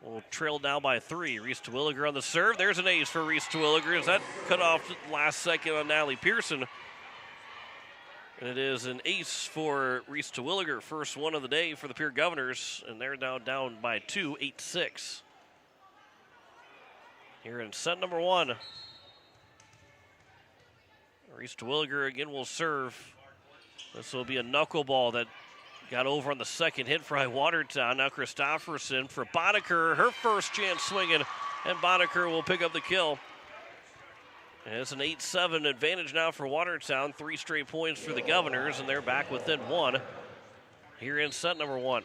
will trail now by 3. Reese Terwilliger on the serve. There's an ace for Reese Terwilliger. Is that cut off last second on Natalie Pearson? And it is an ace for Reese Terwilliger, first one of the day for the Pierre Governors, and they're now down by 2, 8-6. Here in set number 1. Reese Terwilliger again will serve. This will be a knuckleball that got over on the second hit for Watertown. Now Christofferson for Boddicker. Her first chance swinging, and Boddicker will pick up the kill. And it's an 8-7 advantage now for Watertown. 3 straight points for the Governors, and they're back within 1 here in set number 1.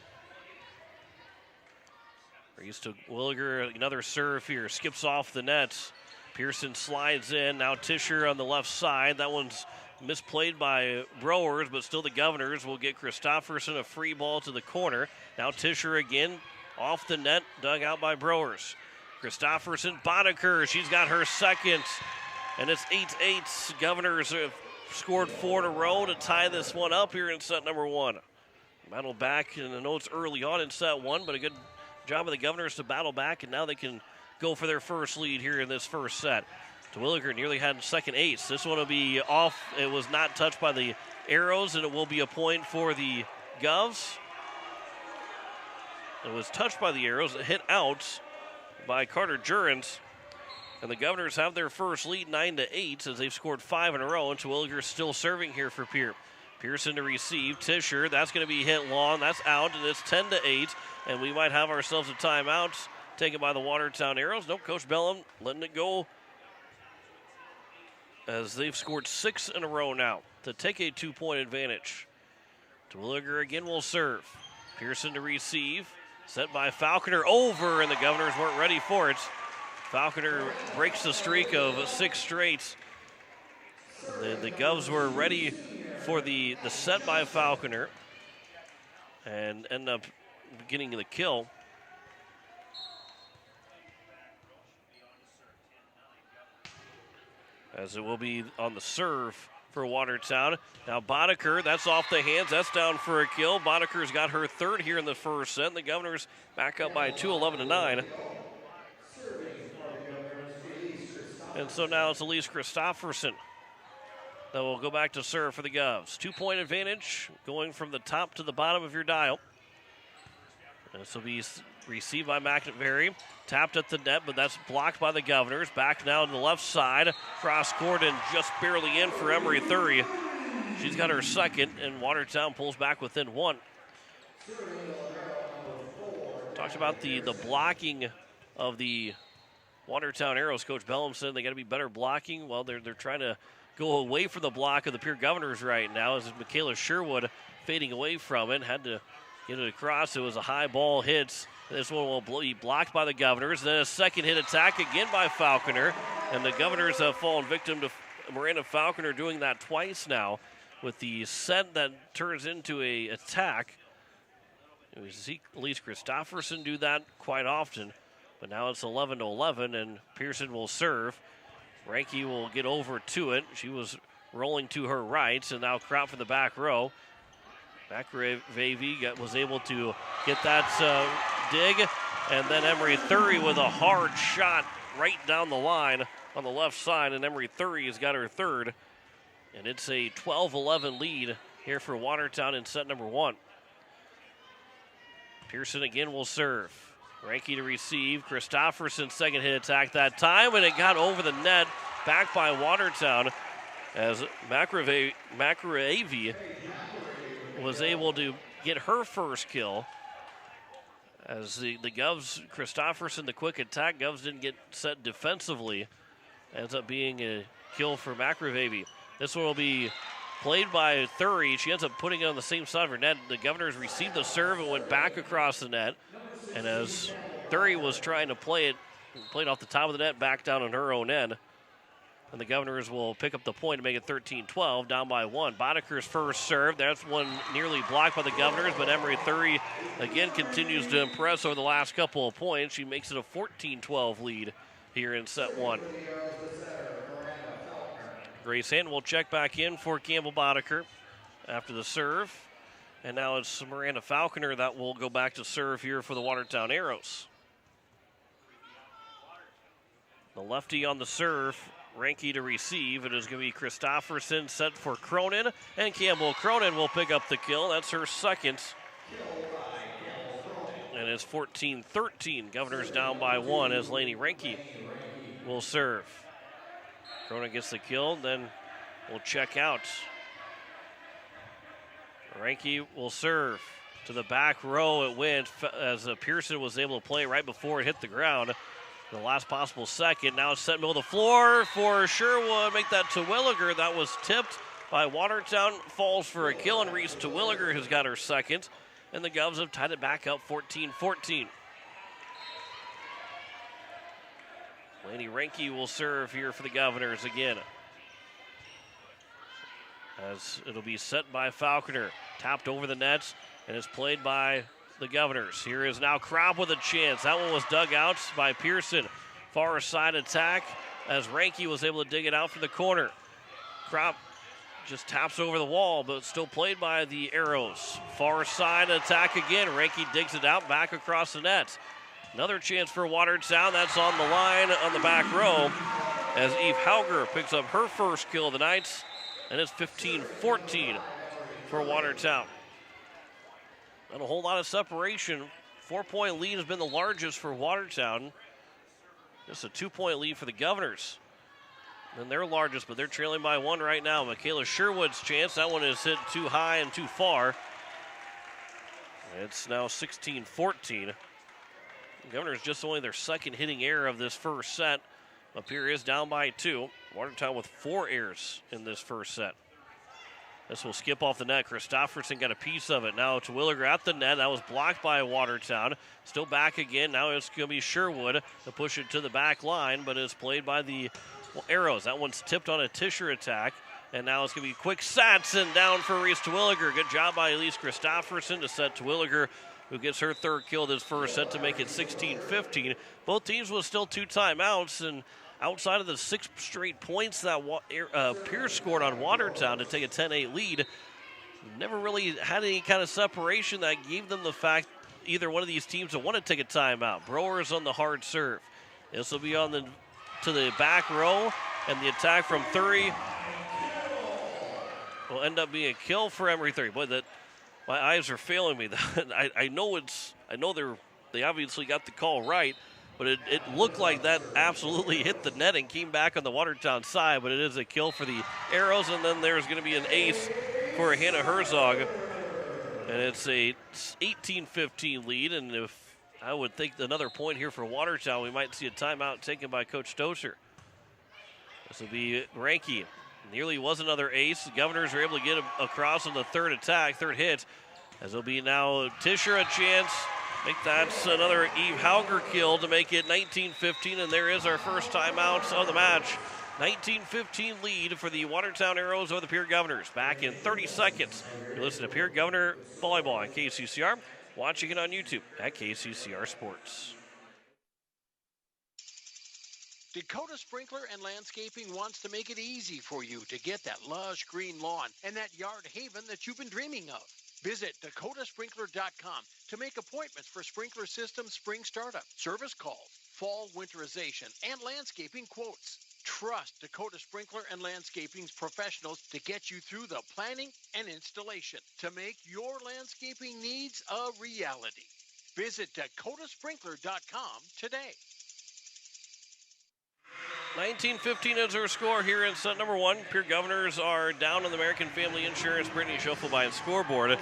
Reese to Williger, another serve here, skips off the nets. Pearson slides in, now Tischer on the left side. That one's misplayed by Browers, but still the Governors will get Christofferson a free ball to the corner. Now Tischer again, off the net, dug out by Browers. Christofferson, Boddicker, she's got her second, and it's 8-8. Governors have scored 4 in a row to tie this one up here in set number 1. Battle back, and I know it's early on in set 1, but a good job of the Governors to battle back, and now they can go for their first lead here in this first set. Terwilliger nearly had second ace. This one will be off. It was not touched by the Arrows, and it will be a point for the Govs. It was touched by the Arrows. It hit out by Carter Jurens, and the Governors have their first lead 9-8 as they've scored 5 in a row, and Terwilliger still serving here for Pierre. Pearson to receive. Tischer, that's going to be hit long. That's out, and it's 10-8. And we might have ourselves a timeout taken by the Watertown Arrows. Nope, Coach Bellum letting it go as they've scored 6 in a row now to take a 2-point advantage. Terwilliger again will serve. Pearson to receive. Set by Falconer over, and the Governors weren't ready for it. Falconer breaks the streak of 6 straight. The Govs were ready for the set by Falconer and end up getting the kill. As it will be on the serve for Watertown. Now Boddicker, that's off the hands. That's down for a kill. Boddicker's got her third here in the first set. The Governors back up by 2, 11-9. And so now it's Elise Christofferson that will go back to serve for the Govs. 2-point advantage going from the top to the bottom of your dial. This will be received by McNamara. Tapped at the net, but that's blocked by the Governors. Back now to the left side. Cross court and just barely in for Emery Thury. She's got her second, and Watertown pulls back within 1. Talked about the blocking of the Watertown Arrows. Coach Bellum said they got to be better blocking. Well, they're trying to go away from the block of the Pierre Governors right now as Michaela Sherwood fading away from it. Had to get it across. It was a high ball hits. This one will be blocked by the Governors. Then a second hit attack again by Falconer. And the Governors have fallen victim to Miranda Falconer doing that twice now with the set that turns into a attack. We see Elise Christofferson do that quite often. But now it's 11-11, and Pearson will serve. Ranke will get over to it. She was rolling to her right, and now Kropp for the back row. McRae was able to get that dig, and then Emery Thury with a hard shot right down the line on the left side, and Emery Thury has got her third. And it's a 12-11 lead here for Watertown in set number 1. Pearson again will serve. Ranke to receive. Christofferson's second hit attack that time, and it got over the net, back by Watertown as McRae was able to get her first kill. As the Govs, Christofferson, the quick attack, Govs didn't get set defensively. Ends up being a kill for McRae. This one will be played by Thury. She ends up putting it on the same side of her net. The Governors received the serve and went back across the net. And as Thury was trying to play it, played off the top of the net, back down on her own end. And the Governors will pick up the point to make it 13-12, down by 1. Boddicker's first serve. That's one nearly blocked by the Governors, but Emery Thury again continues to impress over the last couple of points. She makes it a 14-12 lead here in set 1. Grace Hinton will check back in for Campbell Boddicker after the serve. And now it's Miranda Falconer that will go back to serve here for the Watertown Arrows. The lefty on the serve, Ranke to receive. It is going to be Christofferson set for Cronin, and Campbell Cronin will pick up the kill. That's her second. And it's 14-13. Governors down by 1 as Lainey Ranke will serve. Cronin gets the kill, then will check out. Reinke will serve to the back row. It went as Pearson was able to play right before it hit the ground. The last possible second. Now it's set middle of the floor for Sherwood. Make that to Williger. That was tipped by Watertown. Falls for a kill, and Reese to Williger has got her second. And the Govs have tied it back up 14-14. Laney Reinke will serve here for the Governors again. As it'll be set by Falconer. Tapped over the nets, and it's played by the Governors. Here is now Kropp with a chance. That one was dug out by Pearson. Far side attack as Reinke was able to dig it out from the corner. Kropp just taps over the wall, but still played by the Arrows. Far side attack again. Reinke digs it out back across the net. Another chance for Watertown. That's on the line on the back row as Eve Hauger picks up her first kill of the night, and it's 15-14 for Watertown. Not a whole lot of separation. 4-point lead has been the largest for Watertown. Just a 2-point lead for the Governors. And their largest, but they're trailing by 1 right now. Michaela Sherwood's chance. That one is hit too high and too far. It's now 16-14. Governors just only their second hitting error of this first set. Pierre is down by 2. Watertown with 4 errors in this first set. This will skip off the net. Christofferson got a piece of it. Now to Williger at the net. That was blocked by Watertown. Still back again. Now it's going to be Sherwood to push it to the back line, but it's played by the Arrows. That one's tipped on a Tischer attack. And now it's going to be quick sets and down for Reese Terwilliger. Good job by Elise Christofferson to set Terwilliger, who gets her third kill this first set to make it 16-15. Both teams with still 2 timeouts, and outside of the 6 straight points that Pierce scored on Watertown to take a 10-8 lead, never really had any kind of separation that gave them the fact either one of these teams will want to take a timeout. Brower's on the hard serve. This will be on to the back row, and the attack from Thury will end up being a kill for Emory Thury. Boy, my eyes are failing me. I know they obviously got the call right, but it looked like that absolutely hit the net and came back on the Watertown side, but it is a kill for the Arrows, and then there's going to be an ace for Hannah Herzog, and it's a 18-15 lead, and if I would think another point here for Watertown, we might see a timeout taken by Coach Stoser. This will be Reinke. Nearly was another ace. The Governors are able to get across on the third hit, as it'll be now Tischer a chance. I think that's another Eve Hauger kill to make it 19-15, and there is our first timeout of the match. 19-15 lead for the Watertown Arrows over the Pierre Governors. Back in 30 seconds. You listen to Pierre Governor Volleyball on KCCR. Watching it on YouTube at KCCR Sports. Dakota Sprinkler and Landscaping wants to make it easy for you to get that lush green lawn and that yard haven that you've been dreaming of. Visit dakotasprinkler.com to make appointments for sprinkler system spring startup, service calls, fall winterization, and landscaping quotes. Trust Dakota Sprinkler and Landscaping's professionals to get you through the planning and installation to make your landscaping needs a reality. Visit dakotasprinkler.com today. 19-15 is our score here in set number 1. Pierre Governors are down on the American Family Insurance Brittany Schoffelbein scoreboard.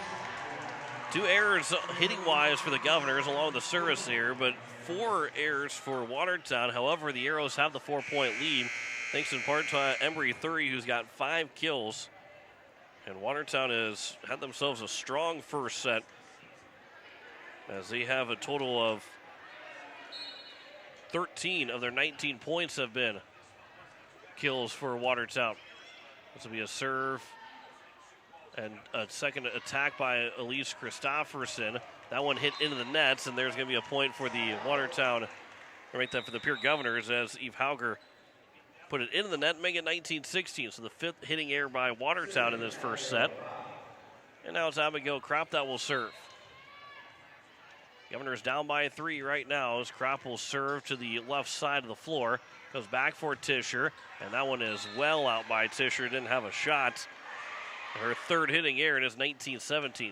2 errors hitting-wise for the Governors, along with the service error, but 4 errors for Watertown. However, the Arrows have the 4-point lead, thanks in part to Embry Thury, who's got 5 kills. And Watertown has had themselves a strong first set, as they have a total of 13 of their 19 points have been kills for Watertown. This will be a serve and a second attack by Elise Christofferson. That one hit into the nets, and there's going to be a point for the Watertown, right there for the Pierre Governors, as Eve Hauger put it into the net, make it 19-16. So the 5th hitting error by Watertown in this first set. And now it's Abigail Kropp that will serve. Governors down by 3 right now as Kropp will serve to the left side of the floor. Goes back for Tischer, and that one is well out by Tischer. Didn't have a shot. Her 3rd hitting error, it is 19-17.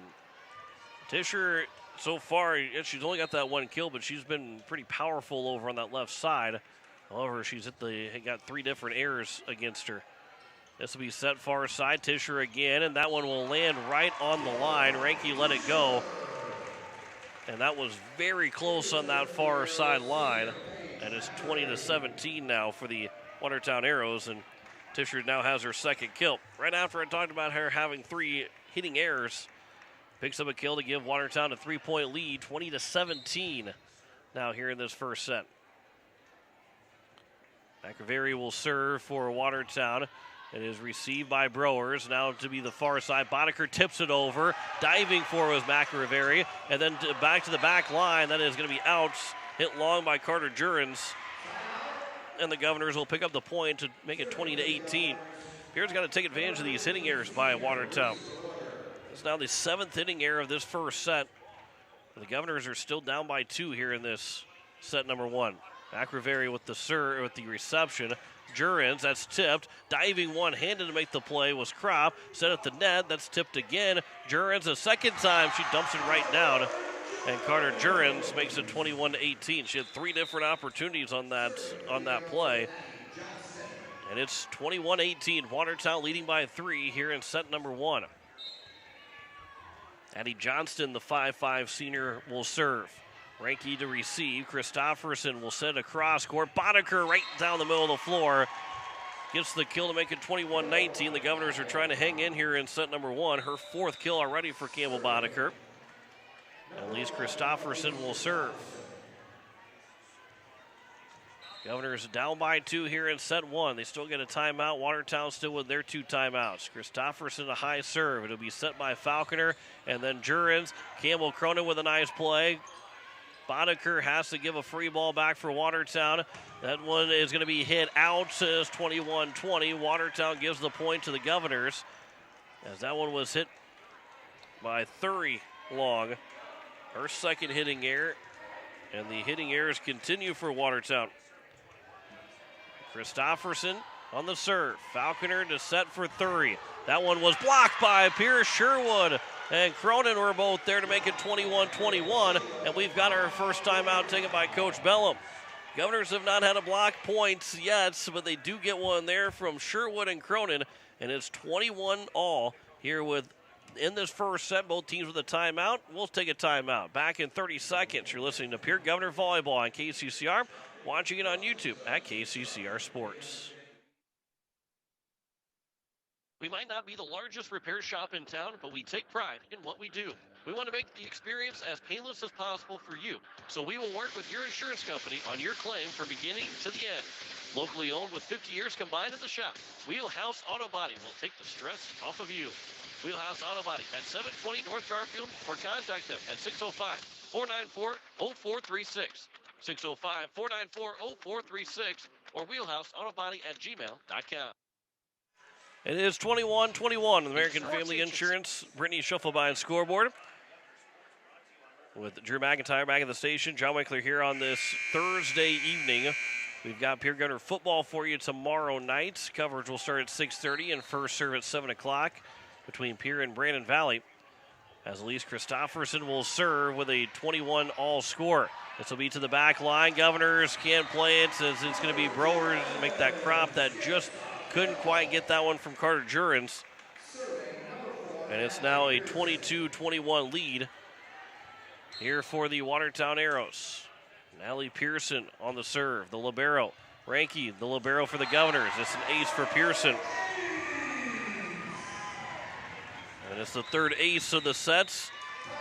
Tischer, so far, she's only got that 1 kill, but she's been pretty powerful over on that left side. However, she's got 3 different errors against her. This will be set far side. Tischer again, and that one will land right on the line. Ranke let it go. And that was very close on that far side line. And it's 20-17 now for the Watertown Arrows. And Tischer now has her second kill. Right after I talked about her having 3 hitting errors, picks up a kill to give Watertown a 3-point lead, 20-17 now here in this first set. McAvery will serve for Watertown. It is received by Browers. Now to be the far side. Boddicker tips it over. Diving for was McAvery. And then back to the back line. That is going to be out. Hit long by Carter Jurens. And the Governors will pick up the point to make it 20-18. Pierre's got to take advantage of these hitting errors by Watertown. It's now the 7th hitting error of this first set. The Governors are still down by 2 here in this set number 1. McAvery with the reception. Jurens, that's tipped. Diving one-handed to make the play was Kropp. Set at the net, that's tipped again. Jurens a second time, she dumps it right down. And Carter Jurens makes it 21-18. She had 3 different opportunities on that play. And it's 21-18. Watertown leading by 3 here in set number 1. Addie Johnston, the 5'5 senior, will serve. Ranke to receive. Christofferson will send across court. Boddicker right down the middle of the floor. Gets the kill to make it 21-19. The Governors are trying to hang in here in set number 1. Her 4th kill already for Campbell Boddicker. And Elise Christofferson will serve. Governors down by 2 here in set 1. They still get a timeout. Watertown still with their 2 timeouts. Christofferson a high serve. It'll be set by Falconer. And then Jurens. Campbell Cronin with a nice play. Boddicker has to give a free ball back for Watertown. That one is going to be hit out. Says 21-20. Watertown gives the point to the Governors, as that one was hit by Thury Long. Her second hitting error, and the hitting errors continue for Watertown. Christofferson on the serve. Falconer to set for Thury. That one was blocked by Pierre Sherwood. And Cronin were both there to make it 21-21. And we've got our first timeout taken by Coach Bellum. Governors have not had a block point yet, but they do get one there from Sherwood and Cronin. And it's 21-all here in this first set. Both teams with a timeout. We'll take a timeout. Back in 30 seconds. You're listening to Pierre Governor Volleyball on KCCR. Watching it on YouTube at KCCR Sports. We might not be the largest repair shop in town, but we take pride in what we do. We want to make the experience as painless as possible for you, so we will work with your insurance company on your claim from beginning to the end. Locally owned with 50 years combined at the shop, Wheelhouse Auto Body will take the stress off of you. Wheelhouse Auto Body at 720 North Garfield, or contact them at 605-494-0436. 605-494-0436 or wheelhouseautobody@gmail.com. It is 21-21 with American Family Insurance. Brittany Schuffelbein scoreboard. With Drew McIntyre back at the station. John Winkler here on this Thursday evening. We've got Pierre Gunner football for you tomorrow night. Coverage will start at 6:30 and first serve at 7 o'clock between Pierre and Brandon Valley. As Elise Christofferson will serve with a 21-all score. This will be to the back line. Governors can't play it as it's going to be Browers to make that crop that just couldn't quite get that one from Carter Jurens. And it's now a 22-21 lead here for the Watertown Arrows. Allie Pearson on the serve, the libero. Ranke, the libero for the Governors. It's an ace for Pearson. And it's the third ace of the sets.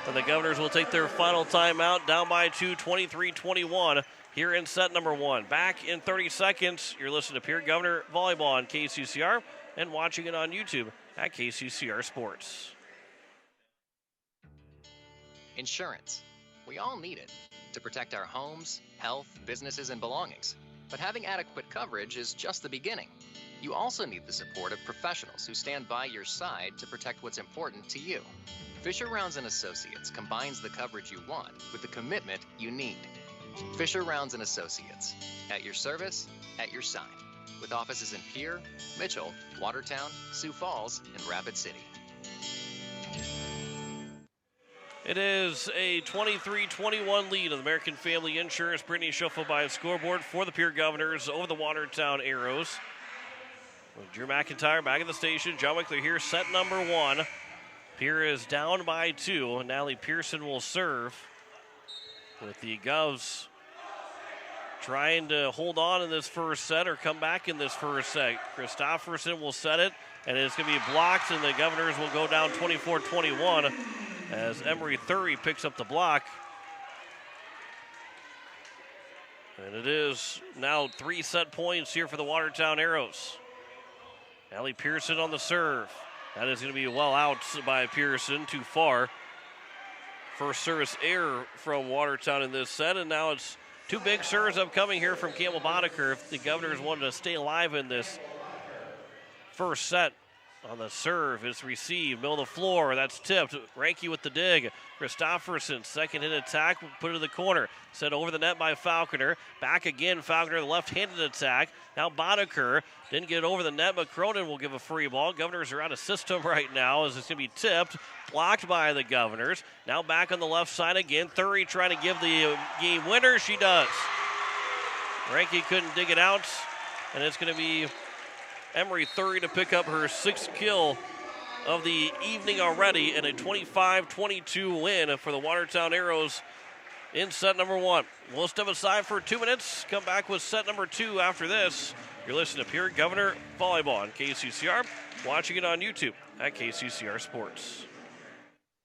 And the Governors will take their final timeout, down by 2, 23-21. Here in set number 1. Back in 30 seconds. You're listening to Pierre Governor Volleyball on KCCR and watching it on YouTube at KCCR Sports. Insurance. We all need it to protect our homes, health, businesses, and belongings. But having adequate coverage is just the beginning. You also need the support of professionals who stand by your side to protect what's important to you. Fisher Rounds & Associates combines the coverage you want with the commitment you need. Fisher Rounds & Associates, at your service, at your side, with offices in Pierre, Mitchell, Watertown, Sioux Falls, and Rapid City. It is a 23-21 lead of American Family Insurance. Brittany Schuffelbein scoreboard for the Pierre Governors over the Watertown Arrows. Drew McIntyre back at the station. John Wickler here, set number 1. Pierre is down by 2. Natalie Pearson will serve with the Govs trying to hold on in this first set or come back in this first set. Christofferson will set it, and it's going to be blocked, and the Governors will go down 24-21 as Emery Thury picks up the block. And it is now 3 set points here for the Watertown Arrows. Allie Pearson on the serve. That is going to be well out by Pearson, too far. First service error from Watertown in this set, and now it's 2 big serves upcoming here from Campbell Boddicker if the Governors wanted to stay alive in this first set. On the serve, it's received, middle of the floor, that's tipped. Ranke with the dig. Christofferson, second hit attack, put it to the corner. Set over the net by Falconer. Back again, Falconer, the left-handed attack. Now Boddicker didn't get it over the net, but Cronin will give a free ball. Governors are out of system right now as it's going to be tipped. Blocked by the Governors. Now back on the left side again. Thury trying to give the game winner. She does. Ranke couldn't dig it out, and it's going to be Emery Thury to pick up her 6th kill of the evening already, and a 25-22 win for the Watertown Arrows in set number 1. We'll step aside for 2 minutes, come back with set number 2 after this. You're listening to Pierre Governor Volleyball on KCCR, watching it on YouTube at KCCR Sports.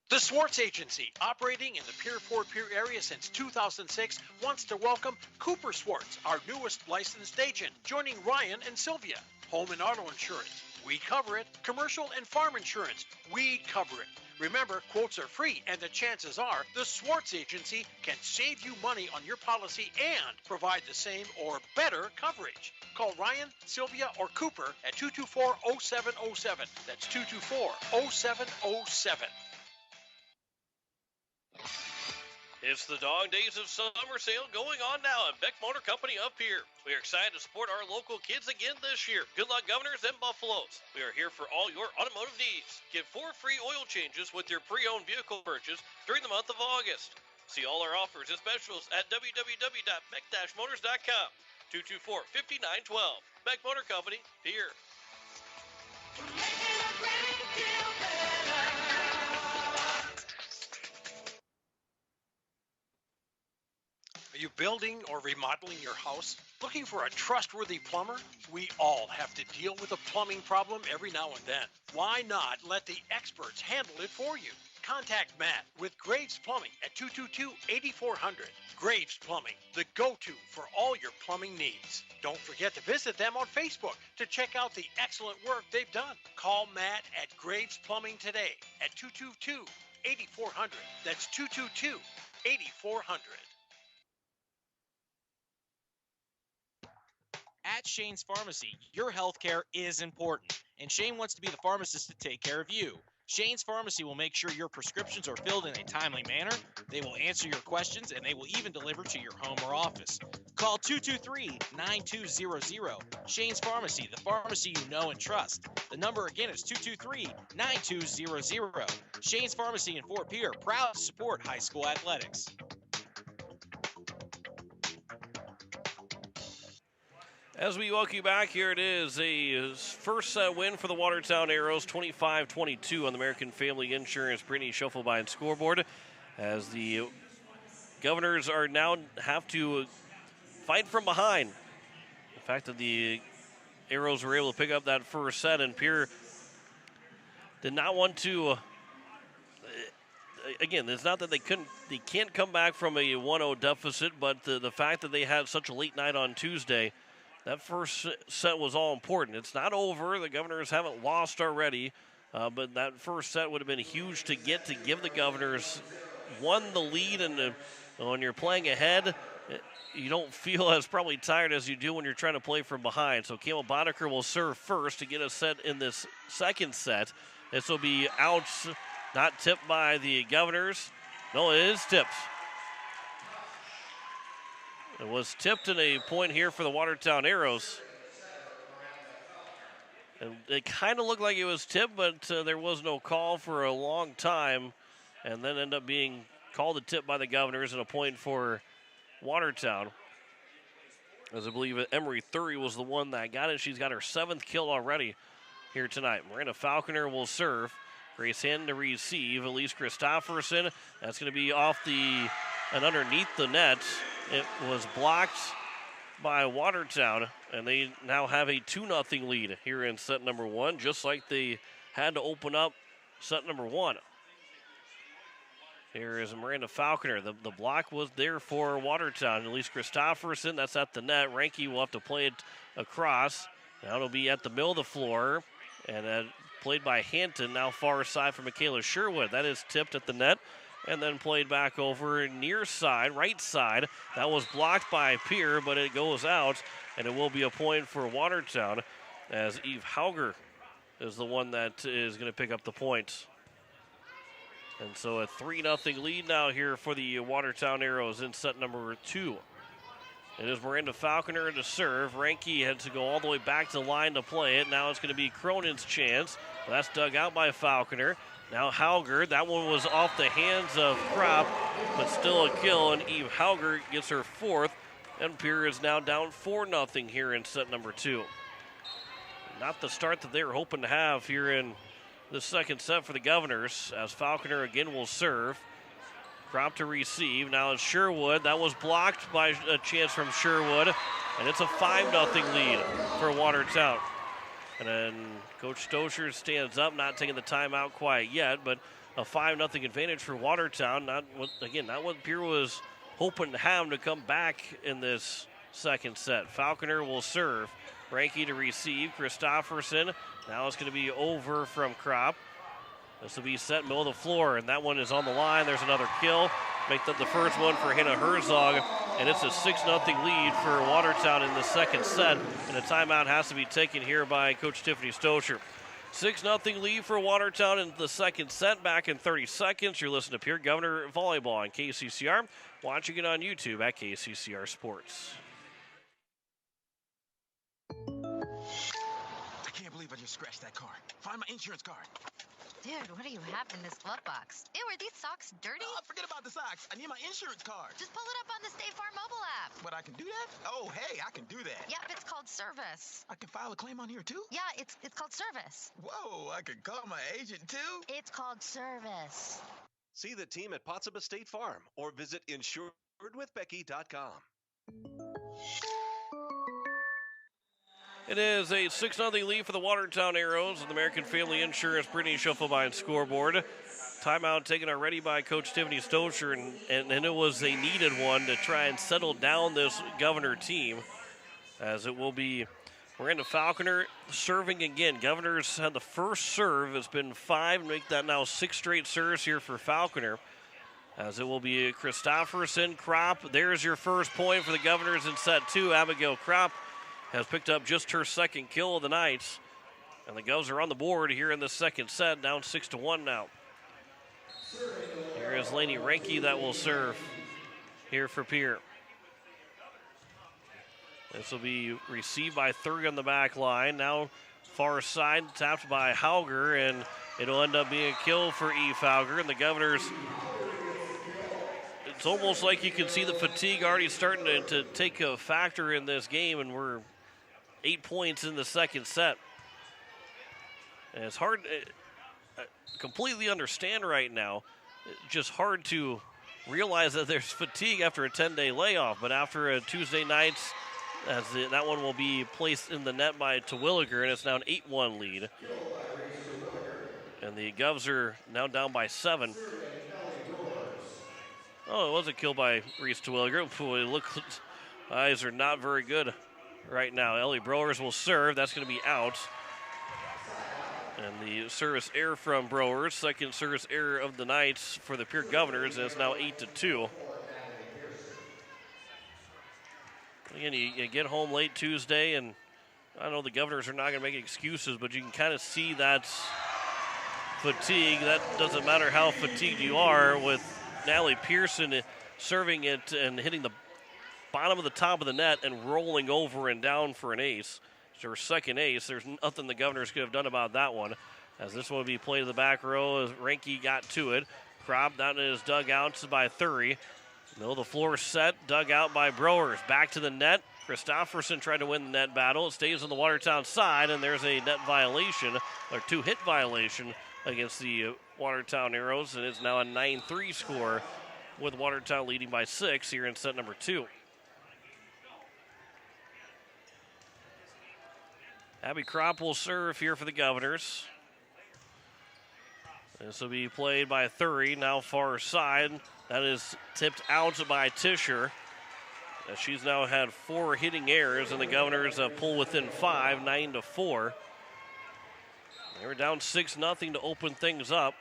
The Swartz Agency, operating in the Pierre-Fort Pierre area since 2006, wants to welcome Cooper Swartz, our newest licensed agent, joining Ryan and Sylvia. Home and auto insurance, we cover it. Commercial and farm insurance, we cover it. Remember, quotes are free, and the chances are the Swartz Agency can save you money on your policy and provide the same or better coverage. Call Ryan, Sylvia, or Cooper at 224-0707. That's 224-0707. It's the Dog Days of Summer Sale going on now at Beck Motor Company of Pierre. We are excited to support our local kids again this year. Good luck, Governors and Buffaloes. We are here for all your automotive needs. Get 4 free oil changes with your pre-owned vehicle purchase during the month of August. See all our offers and specials at www.beck-motors.com. 224-5912. Beck Motor Company, Pierre. Are you building or remodeling your house? Looking for a trustworthy plumber? We all have to deal with a plumbing problem every now and then. Why not let the experts handle it for you? Contact Matt with Graves Plumbing at 222-8400. Graves Plumbing, the go-to for all your plumbing needs. Don't forget to visit them on Facebook to check out the excellent work they've done. Call Matt at Graves Plumbing today at 222-8400. That's 222-8400. At Shane's Pharmacy, your health care is important, and Shane wants to be the pharmacist to take care of you. Shane's Pharmacy will make sure your prescriptions are filled in a timely manner, they will answer your questions, and they will even deliver to your home or office. Call 223-9200. Shane's Pharmacy, the pharmacy you know and trust. The number again is 223-9200. Shane's Pharmacy in Fort Pierre, proud to support high school athletics. As we welcome you back, here it is, a first set win for the Watertown Arrows, 25-22 on the American Family Insurance Brittany Schuffelbein scoreboard, as the Governors are now have to fight from behind. The fact that the Arrows were able to pick up that first set, and Pierre did not want to. Again, it's not that they can't come back from a 1-0 deficit, but the fact that they had such a late night on Tuesday. That first set was all important. It's not over. The Governors haven't lost already, but that first set would have been huge to give the Governors the lead. And when you're playing ahead, you don't feel as probably tired as you do when you're trying to play from behind. So Campbell Boddicker will serve first to get a set in this second set. This will be out, not tipped by the Governors. No, it is tipped. It was tipped in a point here for the Watertown Arrows. And it kind of looked like it was tipped, but there was no call for a long time. And then ended up being called a tip by the Governors and a point for Watertown. as I believe Emery Thury was the one that got it. She's got her 7th kill already here tonight. Miranda Falconer will serve. Grace Hinton to receive. Elise Christopherson. That's going to be off and underneath the net. It was blocked by Watertown, and they now have a 2-0 lead here in set number 1, just like they had to open up set number 1. Here is Miranda Falconer. The block was there for Watertown. Elise Christopherson, that's at the net. Ranke will have to play it across. Now it'll be at the middle of the floor, and played by Hinton, now far side for Michaela Sherwood. That is tipped at the net, and then played back over near side, right side. That was blocked by Pierre, but it goes out, and it will be a point for Watertown, as Eve Hauger is the one that is going to pick up the points. And so a 3-0 lead now here for the Watertown Arrows in set number 2. It is Miranda Falconer to serve. Ranke had to go all the way back to the line to play it. Now it's going to be Cronin's chance. That's dug out by Falconer. Now Hauger. That one was off the hands of Kropp, but still a kill, and Eve Hauger gets her 4th. And Pierre is now down 4-0 here in set number 2. Not the start that they were hoping to have here in the second set for the Governors, as Falconer again will serve. Kropp to receive. Now it's Sherwood. That was blocked by a chance from Sherwood, and it's a 5-0 lead for Watertown. And then Coach Stoscher stands up, not taking the timeout quite yet, but a 5-0 advantage for Watertown. Not what Pierre was hoping to have to come back in this second set. Falconer will serve. Ranke to receive. Christopherson. Now it's going to be over from Kropp. This will be set middle of the floor, and that one is on the line. There's another kill. Make that the first one for Hannah Herzog, and it's a 6-0 lead for Watertown in the second set, and a timeout has to be taken here by Coach Tiffany Stoscher. 6-0 lead for Watertown in the second set. Back in 30 seconds. You're listening to Pierre Governor Volleyball on KCCR. Watching it on YouTube at KCCR Sports. I can't believe I just scratched that card. Find my insurance card. Dude, what do you have in this glove box? Ew, are these socks dirty? Oh, forget about the socks. I need my insurance card. Just pull it up on the State Farm mobile app. But I can do that? Oh, hey, I can do that. Yep, it's called service. I can file a claim on here, too? Yeah, it's called service. Whoa, I can call my agent, too? It's called service. See the team at Potsdam State Farm or visit insuredwithbecky.com. It is a 6-0 lead for the Watertown Arrows with American Family Insurance Brittany Schuffelbein scoreboard. Timeout taken already by Coach Tiffany Stoscher, and it was a needed one to try and settle down this Governor team, as it will be Miranda Falconer serving again. Governors had the first serve. It's been 5, and make that now 6 straight serves here for Falconer, as it will be Christopherson. Kropp, there's your first point for the Governors in set 2. Abigail Kropp has picked up just her 2nd kill of the night. And the Govs are on the board here in the second set, down 6-1 now. Here is Lainey Ranke that will serve here for Pierre. This will be received by Thurg on the back line. Now far side, tapped by Hauger, and it'll end up being a kill for Eve Hauger. And the Governors, it's almost like you can see the fatigue already starting to take a factor in this game, and we're 8 points in the second set. And it's hard to completely understand right now. It's just hard to realize that there's fatigue after a 10-day layoff. But after a Tuesday night, that one will be placed in the net by Terwilliger, and it's now an 8-1 lead. And the Govs are now down by 7. Oh, it was a kill by Reese Terwilliger. Boy, eyes are not very good right now. Ellie Browers will serve. That's going to be out. And the service error from Browers, second service error of the night for the Pierre Governors, and it's now 8-2. Again, you get home late Tuesday, and I know the Governors are not going to make excuses, but you can kind of see that fatigue. That doesn't matter how fatigued you are, with Natalie Pearson serving it and hitting the bottom of the top of the net and rolling over and down for an ace. It's her second ace. There's nothing the Governors could have done about that one, as this one will be played to the back row as Ranke got to it. Kropp down in his dugout by Thury. Middle of the floor set, dug out by Browers. Back to the net. Christofferson tried to win the net battle. It stays on the Watertown side, and there's a net violation, or two-hit violation against the Watertown Arrows, and it's now a 9-3 score with Watertown leading by 6 here in set number 2. Abby Kropp will serve here for the Governors. This will be played by Thury, now far side. That is tipped out by Tischer. She's now had 4 hitting errors, and the Governors pull within 5, 9-4. They were down 6-0 to open things up.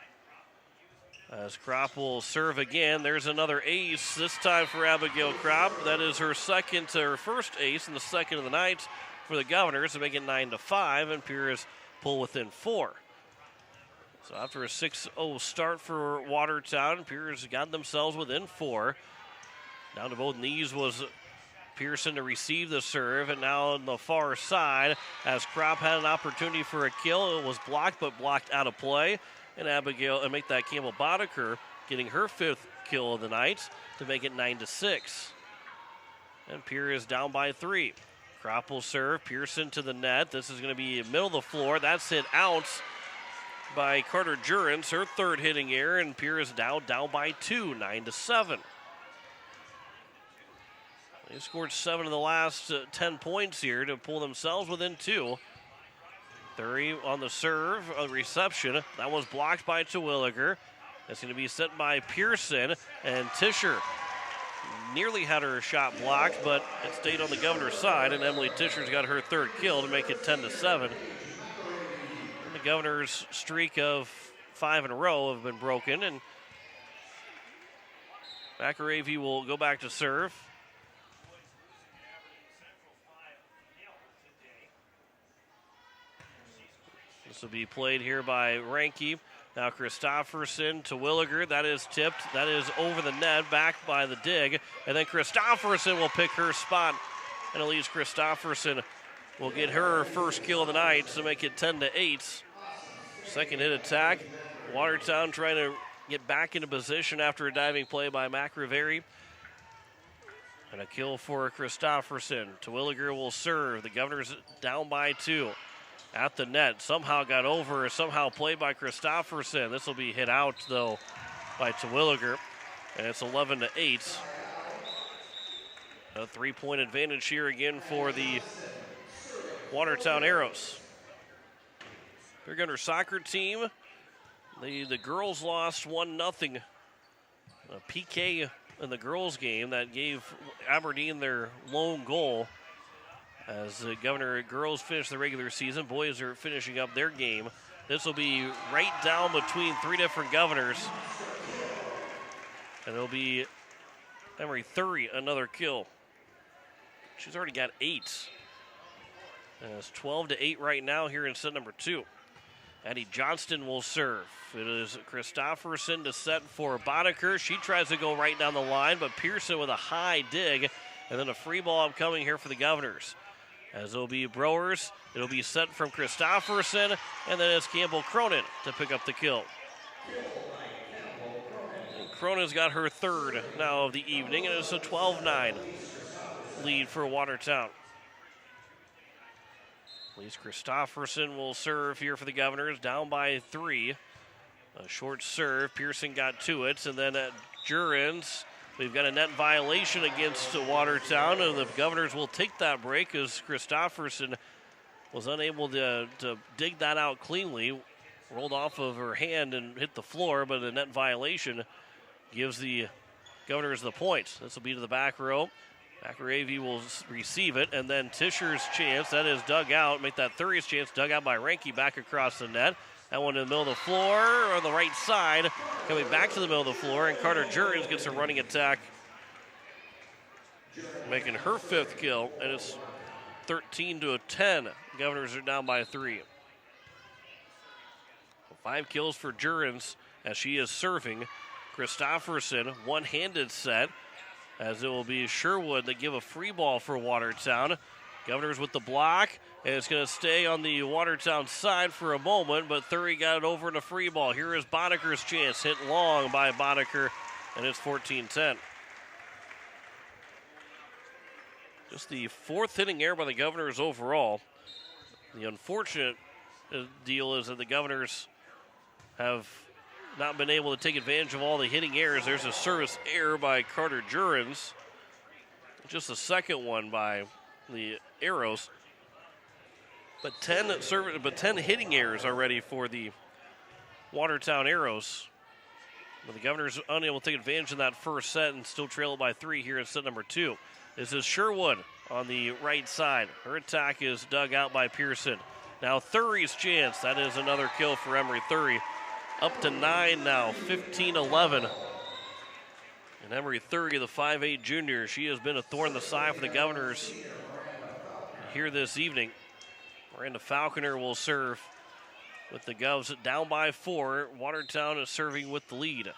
As Kropp will serve again, there's another ace, this time for Abigail Kropp. That is her first ace and the second of the night for the Governors to make it 9-5, and Pierre's pull within 4. So after a 6-0 start for Watertown, Pierre's got themselves within 4. Down to both knees was Pearson to receive the serve, and now on the far side, as Kropp had an opportunity for a kill, it was blocked, but blocked out of play. And make that Campbell Boddicker getting her 5th kill of the night to make it 9-6. And Pierre is down by 3. Kropp will serve, Pearson to the net. This is going to be middle of the floor. That's hit out by Carter Jurens, her 3rd hitting error, and Pierre is down by 2, 9-7. They scored 7 of the last 10 points here to pull themselves within 2. Thury on the serve, a reception. That was blocked by Terwilliger. That's going to be sent by Pearson, and Tischer nearly had her shot blocked, but it stayed on the Governor's side, and Emily Tischer's got her 3rd kill to make it 10-7. And the Governor's streak of 5 in a row have been broken, and McAravey will go back to serve. This will be played here by Ranke. Now Christofferson to Williger. That is tipped. That is over the net, back by the dig. And then Christofferson will pick her spot. And Elise Christofferson will get her first kill of the night to make it 10-8. Second hit attack. Watertown trying to get back into position after a diving play by McRiveri. And a kill for Christofferson. Terwilliger will serve. The Governors down by 2. At the net, somehow got over, somehow played by Christofferson. This will be hit out, though, by Terwilliger, and it's 11-8. A 3-point advantage here again for the Watertown Arrows. They're going to soccer team. The girls lost 1-0. A PK in the girls game that gave Aberdeen their lone goal. As the Governor girls finish the regular season, boys are finishing up their game. This will be right down between 3 different Governors. And it'll be Emery Thury, another kill. She's already got 8. And it's 12-8 right now here in set number 2. Addie Johnston will serve. It is Christofferson to set for Boddicker. She tries to go right down the line, but Pearson with a high dig. And then a free ball upcoming here for the Governors. As it'll be Browers, it'll be sent from Christofferson, and then it's Campbell Cronin to pick up the kill. And Cronin's got her 3rd now of the evening, and it's a 12-9 lead for Watertown. Elise Christofferson will serve here for the Governors, down by 3. A short serve, Pearson got to it, and then Jurens. We've got a net violation against Watertown, and the Governors will take that break as Christofferson was unable to dig that out cleanly. Rolled off of her hand and hit the floor, but a net violation gives the Governors the points. This will be to the back row. McAravey will receive it, and then Tischer's chance, that is dug out. Make that Thury's chance, dug out by Ranke back across the net. That one in the middle of the floor on the right side. Coming back to the middle of the floor, and Carter Jurens gets a running attack, making her 5th kill, and it's 13-10. Governors are down by 3. 5 kills for Jurens as she is serving. Christofferson, one-handed set, as it will be Sherwood that give a free ball for Watertown. Governors with the block, and it's going to stay on the Watertown side for a moment, but Thury got it over in a free ball. Here is Boddicker's chance, hit long by Boddicker, and it's 14-10. Just the 4th hitting error by the Governors overall. The unfortunate deal is that the Governors have not been able to take advantage of all the hitting errors. There's a service error by Carter Jurens. Just the second one by the Arrows. But 10 hitting errors already for the Watertown Arrows. But the Governors unable to take advantage of that first set and still trail it by 3 here in set number 2. This is Sherwood on the right side. Her attack is dug out by Pearson. Now Thury's chance. That is another kill for Emery Thury. Up to 9 now, 15-11. And Emery Thury, the 5'8 junior, she has been a thorn in the side for the Governors here this evening. Miranda Falconer will serve with the Govs down by 4. Watertown is serving with the lead.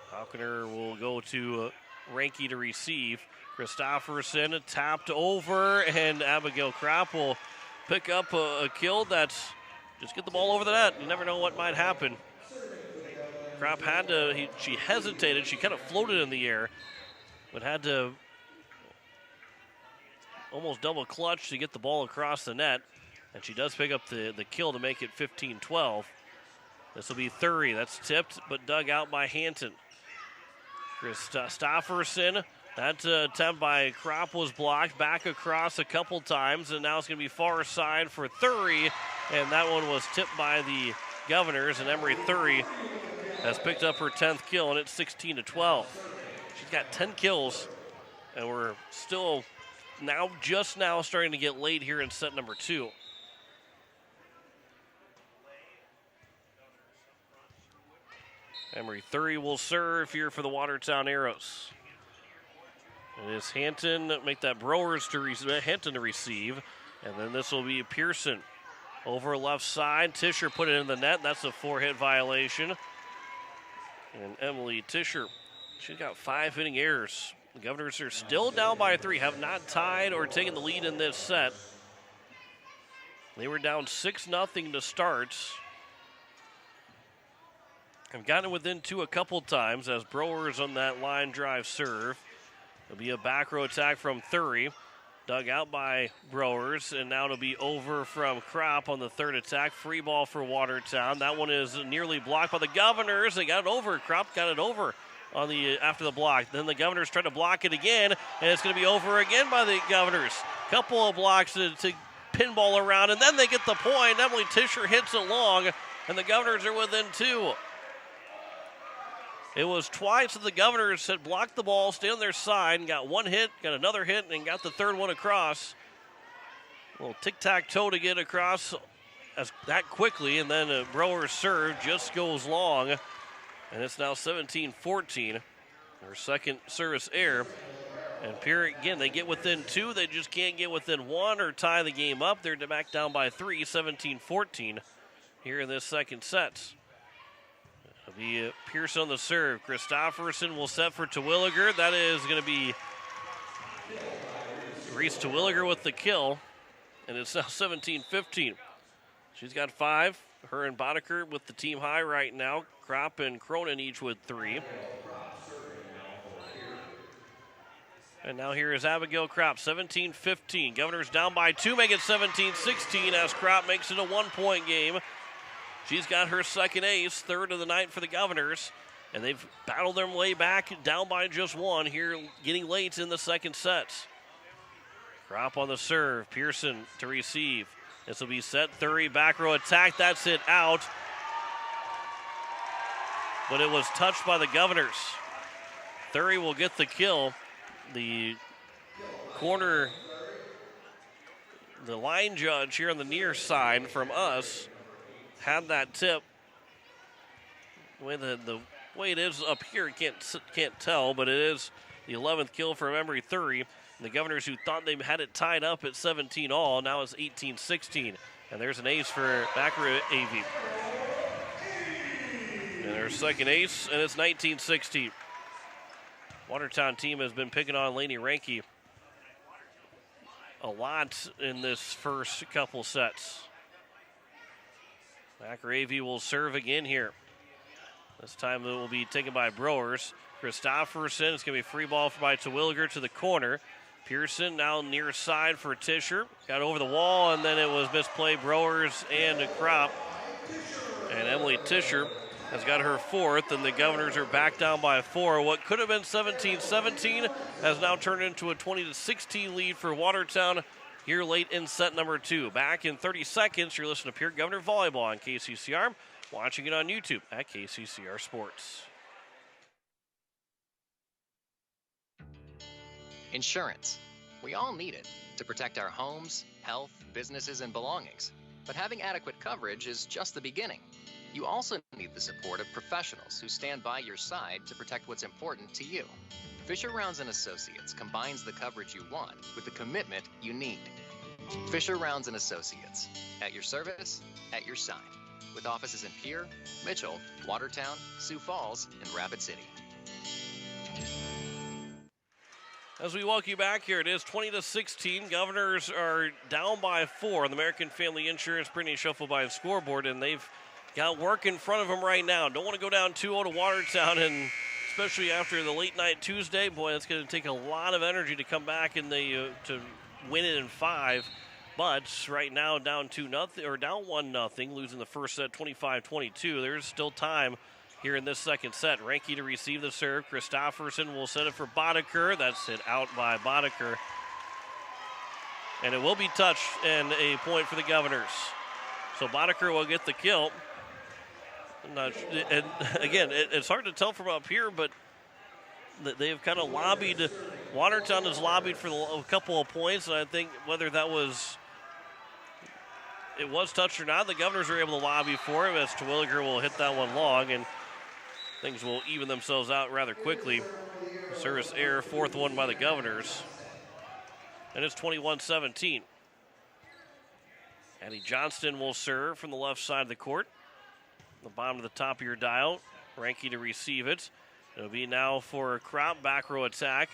Falconer will go to Ranke to receive. Christofferson tapped over, and Abigail Kropp will pick up a kill. That's just get the ball over the net. You never know what might happen. Kropp had to, she hesitated. She kind of floated in the air, but had to almost double clutch to get the ball across the net. And she does pick up the kill to make it 15-12. This will be Thury. That's tipped, but dug out by Hanton. Christofferson, that attempt by Kropp was blocked back across a couple times, and now it's going to be far side for Thury, and that one was tipped by the Governors, and Emery Thury has picked up her 10th kill, and it's 16-12. She's got 10 kills, and we're still just now starting to get late here in set number 2. Emery Thury will serve here for the Watertown Arrows. It is Hanton, make that Browers to Hanton to receive. And then this will be Pearson. Over left side, Tischer put it in the net. That's a 4-hit violation. And Emily Tischer, she's got 5 hitting errors. The Governors are still down by 3, have not tied or taken the lead in this set. They were down 6-0 to start. Have gotten within 2 a couple times as Browers on that line drive serve. It'll be a back row attack from Thury. Dug out by Browers, and now it'll be over from Kropp on the third attack. Free ball for Watertown. That one is nearly blocked by the Governors. They got it over. Kropp got it over on the after the block. Then the Governors try to block it again, and it's going to be over again by the Governors. Couple of blocks to pinball around, and then they get the point. Emily Tischer hits it long, and the Governors are within 2. It was twice that the Governors had blocked the ball, stayed on their side, and got one hit, got another hit, and got the third one across. A little tic-tac-toe to get across that quickly, and then a Browers serve just goes long, and it's now 17-14. Their second service error. And Pierre, again, they get within 2. They just can't get within 1 or tie the game up. They're back down by 3, 17-14 here in this second set. It'll be Pierce on the serve. Christofferson will set for Terwilliger. That is going to be Reese Terwilliger with the kill. And it's now 17-15. She's got 5. Her and Boddicker with the team high right now. Kropp and Cronin each with 3. And now here is Abigail Kropp, 17-15. Governors down by 2, make it 17-16 as Kropp makes it a 1-point game. She's got her second ace, third of the night for the Governors, and they've battled their way back down by just 1 here, getting late in the second set. Kropp on the serve, Pearson to receive. This will be set, Thury back row attack, that's it out. But it was touched by the Governors. Thury will get the kill. The corner, the line judge here on the near side from us had that tip. The way it is up here, can't tell, but it is the 11th kill for Emery Thury. The Governors, who thought they had it tied up at 17 all, now it's 18-16. And there's an ace for Backer AV. And their second ace, and it's 19-16. Watertown team has been picking on Lainey Ranke a lot in this first couple sets. Backer AV will serve again here. This time it will be taken by Browers. Christopherson. It's going to be free ball by Terwilliger to the corner. Pearson now near side for Tischer. Got over the wall, and then it was misplay. Browers and a Crop. And Emily Tischer has got her fourth, and the Governors are back down by 4. What could have been 17-17 has now turned into a 20-16 lead for Watertown here late in set number 2. Back in 30 seconds, you're listening to Pierre Governor Volleyball on KCCR. Watching it on YouTube at KCCR Sports. Insurance. We all need it to protect our homes, health, businesses, and belongings. But having adequate coverage is just the beginning. You also need the support of professionals who stand by your side to protect what's important to you. Fisher Rounds & Associates combines the coverage you want with the commitment you need. Fisher Rounds & Associates, at your service, at your side, with offices in Pierre, Mitchell, Watertown, Sioux Falls, and Rapid City. As we welcome you back here, it is 20-16. Governors are down by 4 on the American Family Insurance printing shuffle by scoreboard, and they've got work in front of them right now. Don't want to go down 2-0 to Watertown, and especially after the late night Tuesday, boy, it's going to take a lot of energy to come back and to win it in 5. But right now, down 2-0 or down 1-0, losing the first set 25-22. There's still time here in this second set. Ranke to receive the serve. Christopherson will set it for Boddicker. That's hit out by Boddicker. And it will be touched and a point for the Governors. So Boddicker will get the kill. And again, it's hard to tell from up here, but they have kind of lobbied. Watertown has lobbied for a couple of points, and I think whether it was touched or not, the Governors are able to lobby for it as Terwilliger will hit that one long, and things will even themselves out rather quickly. Service error, fourth one by the Governors. And it's 21-17. Addie Johnston will serve from the left side of the court. The bottom of the top of your dial. Ranke to receive it. It'll be now for a Crop back row attack.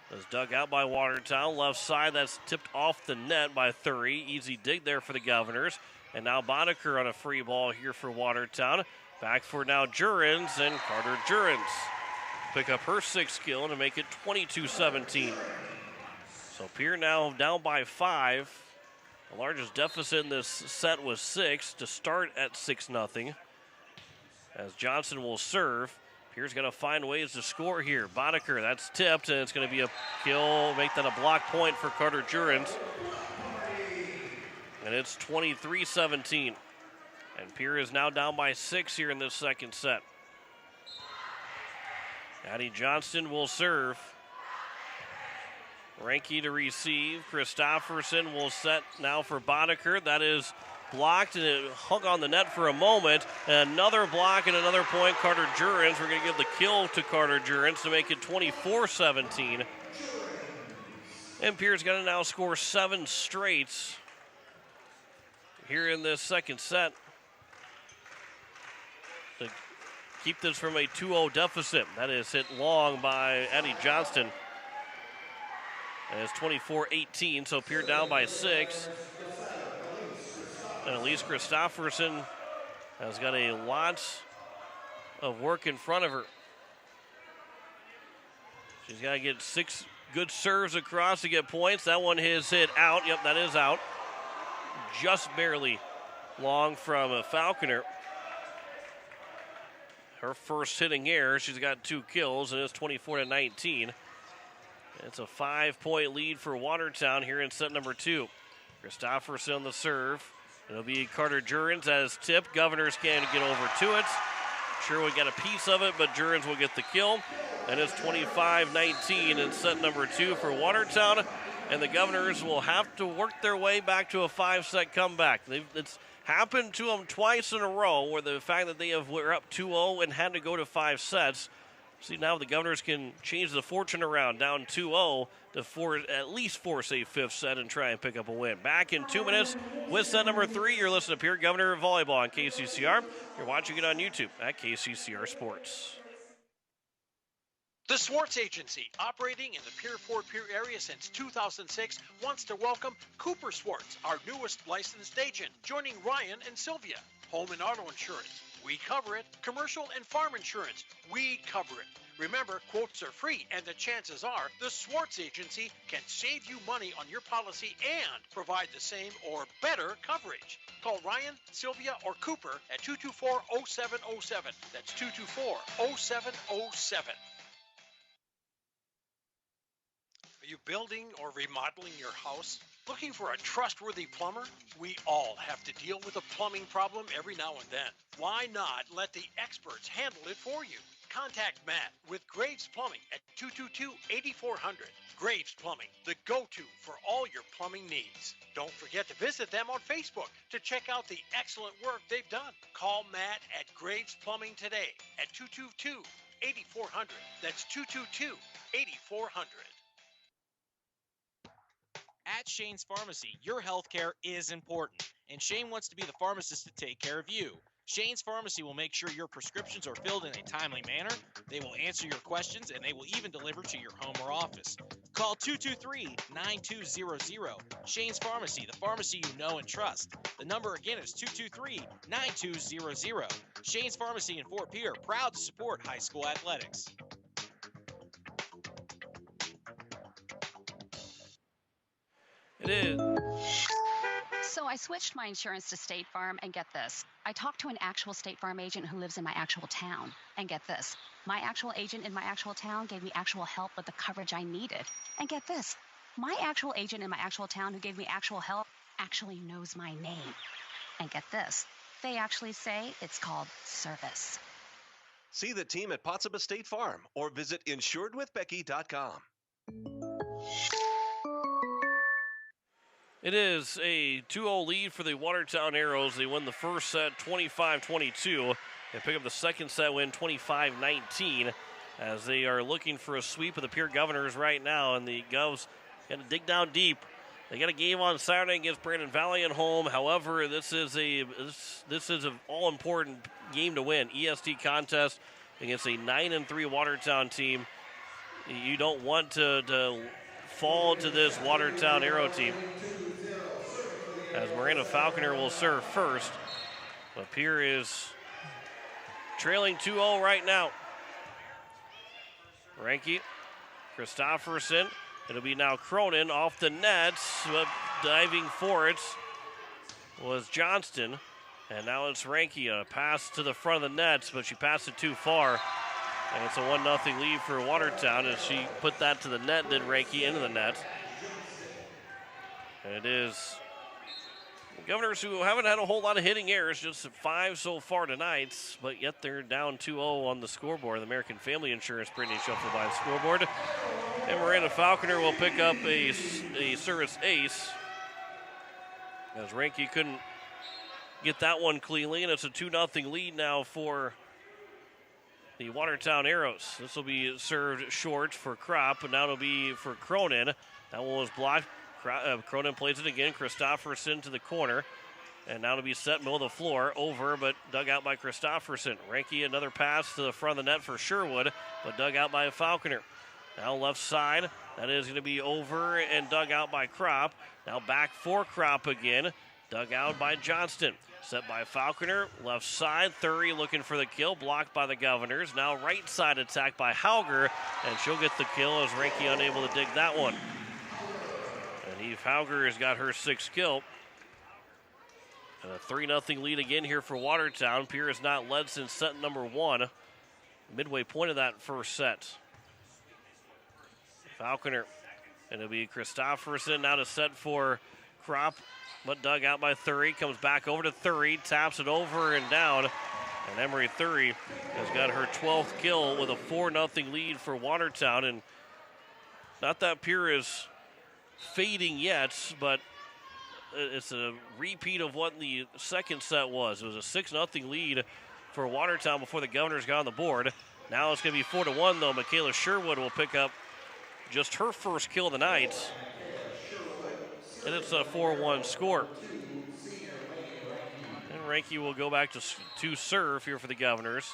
That's dug out by Watertown. Left side, that's tipped off the net by Thury. Easy dig there for the Governors. And now Boddicker on a free ball here for Watertown. Back for now Jurens, and Carter Jurens pick up her 6th kill to make it 22-17. So Pierre now down by 5. The largest deficit in this set was 6 to start at 6-0. As Johnson will serve. Pierre's going to find ways to score here. Boddicker, that's tipped, and it's going to be a kill. Make that a block point for Carter Jurens. And it's 23-17. And Pierre is now down by 6 here in this second set. Addie Johnston will serve. Ranke to receive. Christopherson will set now for Boddicker. That is blocked, and it hung on the net for a moment. And another block and another point. Carter Jurens. We're going to give the kill to Carter Jurens to make it 24-17. And Pierre's going to now score 7 straights here in this second set to keep this from a 2-0 deficit. That is hit long by Addie Johnston. And it's 24-18, so Pierre down by 6. And Elise Christopherson has got a lot of work in front of her. She's got to get 6 good serves across to get points. That one is hit out. Yep, that is out. Just barely long from Falconer. Her first hitting error. She's got 2 kills, and it's 24-19. It's a 5-point lead for Watertown here in set number 2. Christopherson on the serve. It'll be Carter Jurens as tipped. Governors can't get over to it. Sure, we got a piece of it, but Jurens will get the kill. And it's 25-19 in set number 2 for Watertown. And the Governors will have to work their way back to a 5-set comeback. It's happened to them twice in a row, where the fact that they were up 2-0 and had to go to 5 sets. See, now the Governors can change the fortune around, down 2-0 to at least force a 5th set and try and pick up a win. Back in 2 minutes with set number 3. You're listening to Pierre Governor Volleyball on KCCR. You're watching it on YouTube at KCCR Sports. The Swartz Agency, operating in the Pierre-Fort Pierre area since 2006, wants to welcome Cooper Swartz, our newest licensed agent, joining Ryan and Sylvia. Home and auto insurance, We cover it. Commercial and farm insurance, we cover it. Remember, quotes are free, and the chances are the Swartz Agency can save you money on your policy and provide the same or better coverage. Call Ryan, Sylvia, or Cooper at 224-0707. That's 224-0707. Are you building or remodeling your house? Looking for a trustworthy plumber? We all have to deal with a plumbing problem every now and then. Why not let the experts handle it for you? Contact Matt with Graves Plumbing at 222-8400. Graves Plumbing, the go-to for all your plumbing needs. Don't forget to visit them on Facebook to check out the excellent work they've done. Call Matt at Graves Plumbing today at 222-8400. That's 222-8400. At Shane's Pharmacy, your health care is important, and Shane wants to be the pharmacist to take care of you. Shane's Pharmacy will make sure your prescriptions are filled in a timely manner, they will answer your questions, and they will even deliver to your home or office. Call 223-9200. Shane's Pharmacy, the pharmacy you know and trust. The number again is 223-9200. Shane's Pharmacy in Fort Pierre, proud to support high school athletics. It is. So I switched my insurance to State Farm, and get this. I talked to an actual State Farm agent who lives in my actual town. And get this. My actual agent in my actual town gave me actual help with the coverage I needed. And get this. My actual agent in my actual town who gave me actual help actually knows my name. And get this. They actually say it's called service. See the team at Potsdam State Farm or visit insuredwithbecky.com. It is a 2-0 lead for the Watertown Arrows. They win the first set 25-22 and pick up the second set win 25-19 as they are looking for a sweep of the Pierre Governors right now. And the Govs got to dig down deep. They got a game on Saturday against Brandon Valley at home. However, this is an all-important game to win. EST contest against a 9-3 Watertown team. You don't want to fall to this Watertown Arrow team. As Miranda Falconer will serve first. But Pierre is trailing 2-0 right now. Ranke, Christofferson. It'll be now Cronin off the nets. Diving for it was Johnston. And now it's Ranke. A pass to the front of the nets, but she passed it too far. And it's a 1-0 lead for Watertown as she put that to the net, did Ranke into the net. And it is Governors who haven't had a whole lot of hitting errors, just 5 so far tonight, but yet they're down 2-0 on the scoreboard. The American Family Insurance Brittany Shuffle by the scoreboard. And Miranda Falconer will pick up a service ace as Ranke couldn't get that one cleanly, and it's a 2-0 lead now for the Watertown Arrows. This will be served short for Kropp, and now it'll be for Cronin. That one was blocked. Cronin plays it again. Christofferson to the corner. And now to be set middle of the floor. Over, but dug out by Christofferson. Ranke, another pass to the front of the net for Sherwood, but dug out by Falconer. Now left side. That is going to be over and dug out by Kropp. Now back for Kropp again. Dug out by Johnston. Set by Falconer. Left side. Thury looking for the kill. Blocked by the Governors. Now right side attack by Hauger. And she'll get the kill as Ranke unable to dig that one. Eve Hauger has got her 6th kill. And a 3-0 lead again here for Watertown. Pierre has not led since set number 1. Midway point of that first set. Falconer. And it'll be Christofferson now to set for Kropp. But dug out by Thury. Comes back over to Thury. Taps it over and down. And Emery Thury has got her 12th kill with a 4-0 lead for Watertown. And not that Pierre is fading yet, but it's a repeat of what the second set was. It was a 6-0 lead for Watertown before the Governors got on the board. Now it's going to be 4-1, though. Michaela Sherwood will pick up just her first kill of the night. And it's a 4-1 score. And Ranke will go back to serve here for the Governors.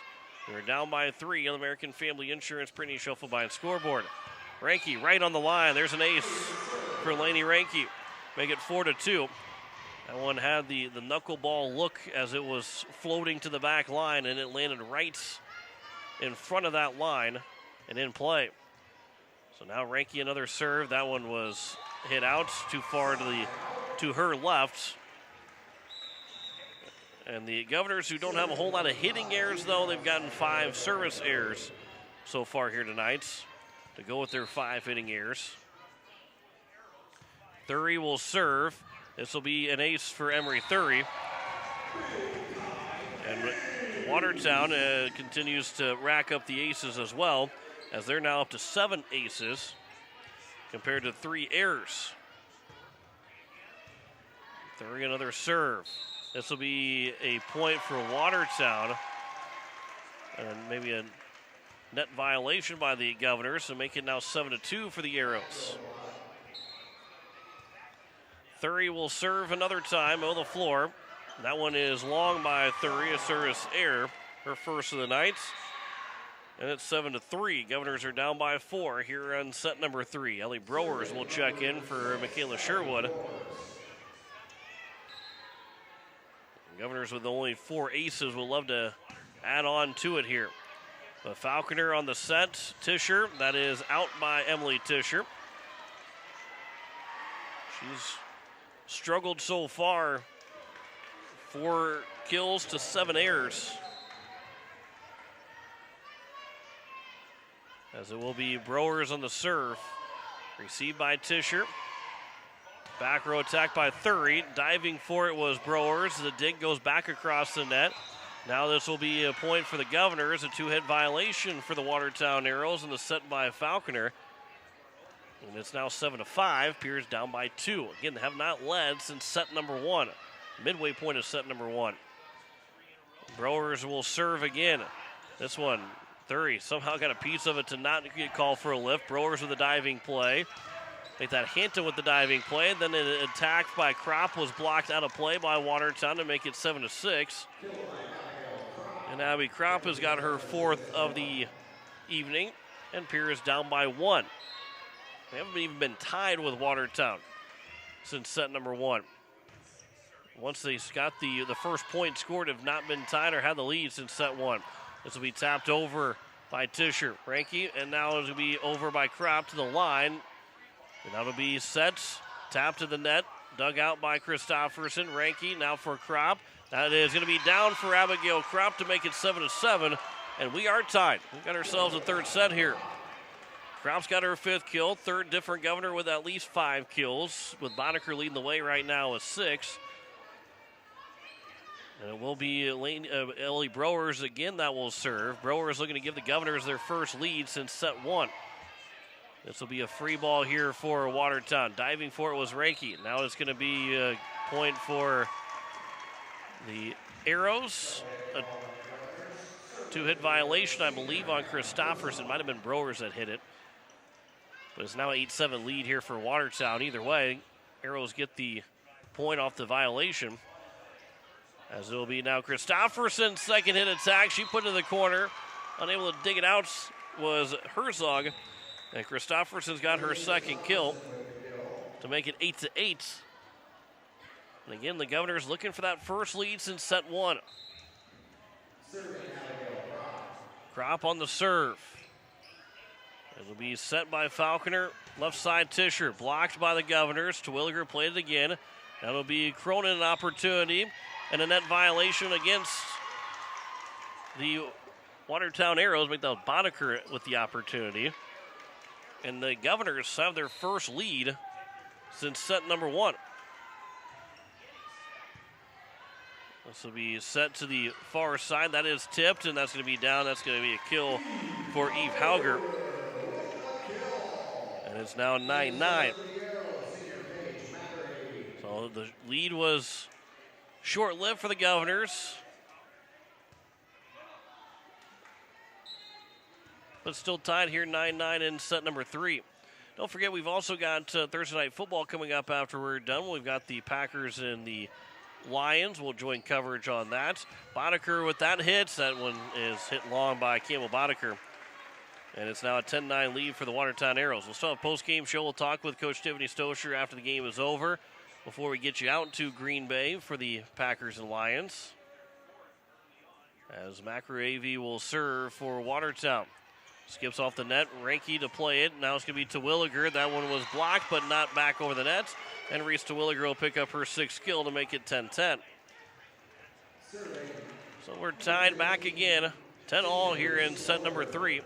They're down by 3 on the American Family Insurance Brittany Shuffle by scoreboard. Ranke right on the line. There's an ace for Laney Ranke. Make it 4-2. That one had the knuckleball look as it was floating to the back line, and it landed right in front of that line and in play. So now Ranky another serve. That one was hit out too far to her left. And the Governors, who don't have a whole lot of hitting errors, though, they've gotten 5 service errors so far here tonight to go with their 5 hitting errors. Thury will serve. This will be an ace for Emery Thury. And Watertown continues to rack up the aces as well, as they're now up to 7 aces compared to 3 errors. Thury another serve. This will be a point for Watertown. And maybe a net violation by the Governors to make it now 7-2 for the Arrows. Thury will serve another time on the floor. That one is long by Thury, a service error, her first of the night. And it's 7-3. Governors are down by 4 here on set number 3. Ellie Browers will check in for Michaela Sherwood. Governors with only 4 aces will love to add on to it here. But Falconer on the set. Tischer, that is out by Emily Tischer. She's struggled so far. 4 kills to 7 errors. As it will be Browers on the serve. Received by Tischer. Back row attack by Thury. Diving for it was Browers. The dig goes back across the net. Now this will be a point for the Governors. A 2-hit violation for the Watertown Arrows and the set by Falconer. And it's now 7-5. Pierce down by 2. Again, they have not led since set number 1. Midway point of set number 1. Browers will serve again. This one, Thury somehow got a piece of it to not get called for a lift. Browers with a diving play. Make that Hinton with the diving play. Then an attack by Kropp was blocked out of play by Watertown to make it 7-6. And Abby Kropp has got her 4th of the evening. And Pierce down by 1. They haven't even been tied with Watertown since set number 1. Once they got the first point scored, have not been tied or had the lead since set 1. This will be tapped over by Tischer. Ranky, and now it will be over by Kropp to the line. And that'll be set, tapped to the net, dug out by Christofferson. Ranky now for Kropp. That is going to be down for Abigail Kropp to make it 7-7. And we are tied. We've got ourselves a 3rd set here. Kropp's got her 5th kill, 3rd different Governor with at least 5 kills, with Boddicker leading the way right now with 6. And it will be Ellie Browers again that will serve. Browers looking to give the Governors their first lead since set 1. This will be a free ball here for Watertown. Diving for it was Ranky. Now it's going to be a point for the Arrows. A 2-hit violation, I believe, on Christofferson. Might have been Browers that hit it. But it's now an 8-7 lead here for Watertown. Either way, Arrows get the point off the violation. As it will be now Christofferson's 2nd hit attack. She put it in the corner. Unable to dig it out was Herzog. And Christofferson's got her 2nd kill to make it 8-8. And again, the Governors looking for that first lead since set 1. Kropp on the serve. It'll be set by Falconer. Left side Tischer blocked by the Governors. Terwilliger played it again. That'll be Cronin an opportunity. And a net violation against the Watertown Arrows. Make that Boddicker with the opportunity. And the Governors have their first lead since set number 1. This will be set to the far side. That is tipped, and that's going to be down. That's going to be a kill for Eve Hauger. And it's now 9-9. So the lead was short-lived for the Governors. But still tied here, 9-9 in set number 3. Don't forget, we've also got Thursday Night Football coming up after we're done. We've got the Packers and the Lions. We'll join coverage on that. Boddicker with that hit. That one is hit long by Campbell Boddicker. And it's now a 10-9 lead for the Watertown Arrows. We'll still have a post-game show. We'll talk with Coach Tiffany Stosher after the game is over. before we get you out to Green Bay for the Packers and Lions. As McRae will serve for Watertown. Skips off the net. Ranke to play it. Now it's going to be Terwilliger. That one was blocked, but not back over the net. And Reese Terwilliger will pick up her 6th kill to make it 10-10. So we're tied back again. 10-all here in set number 3.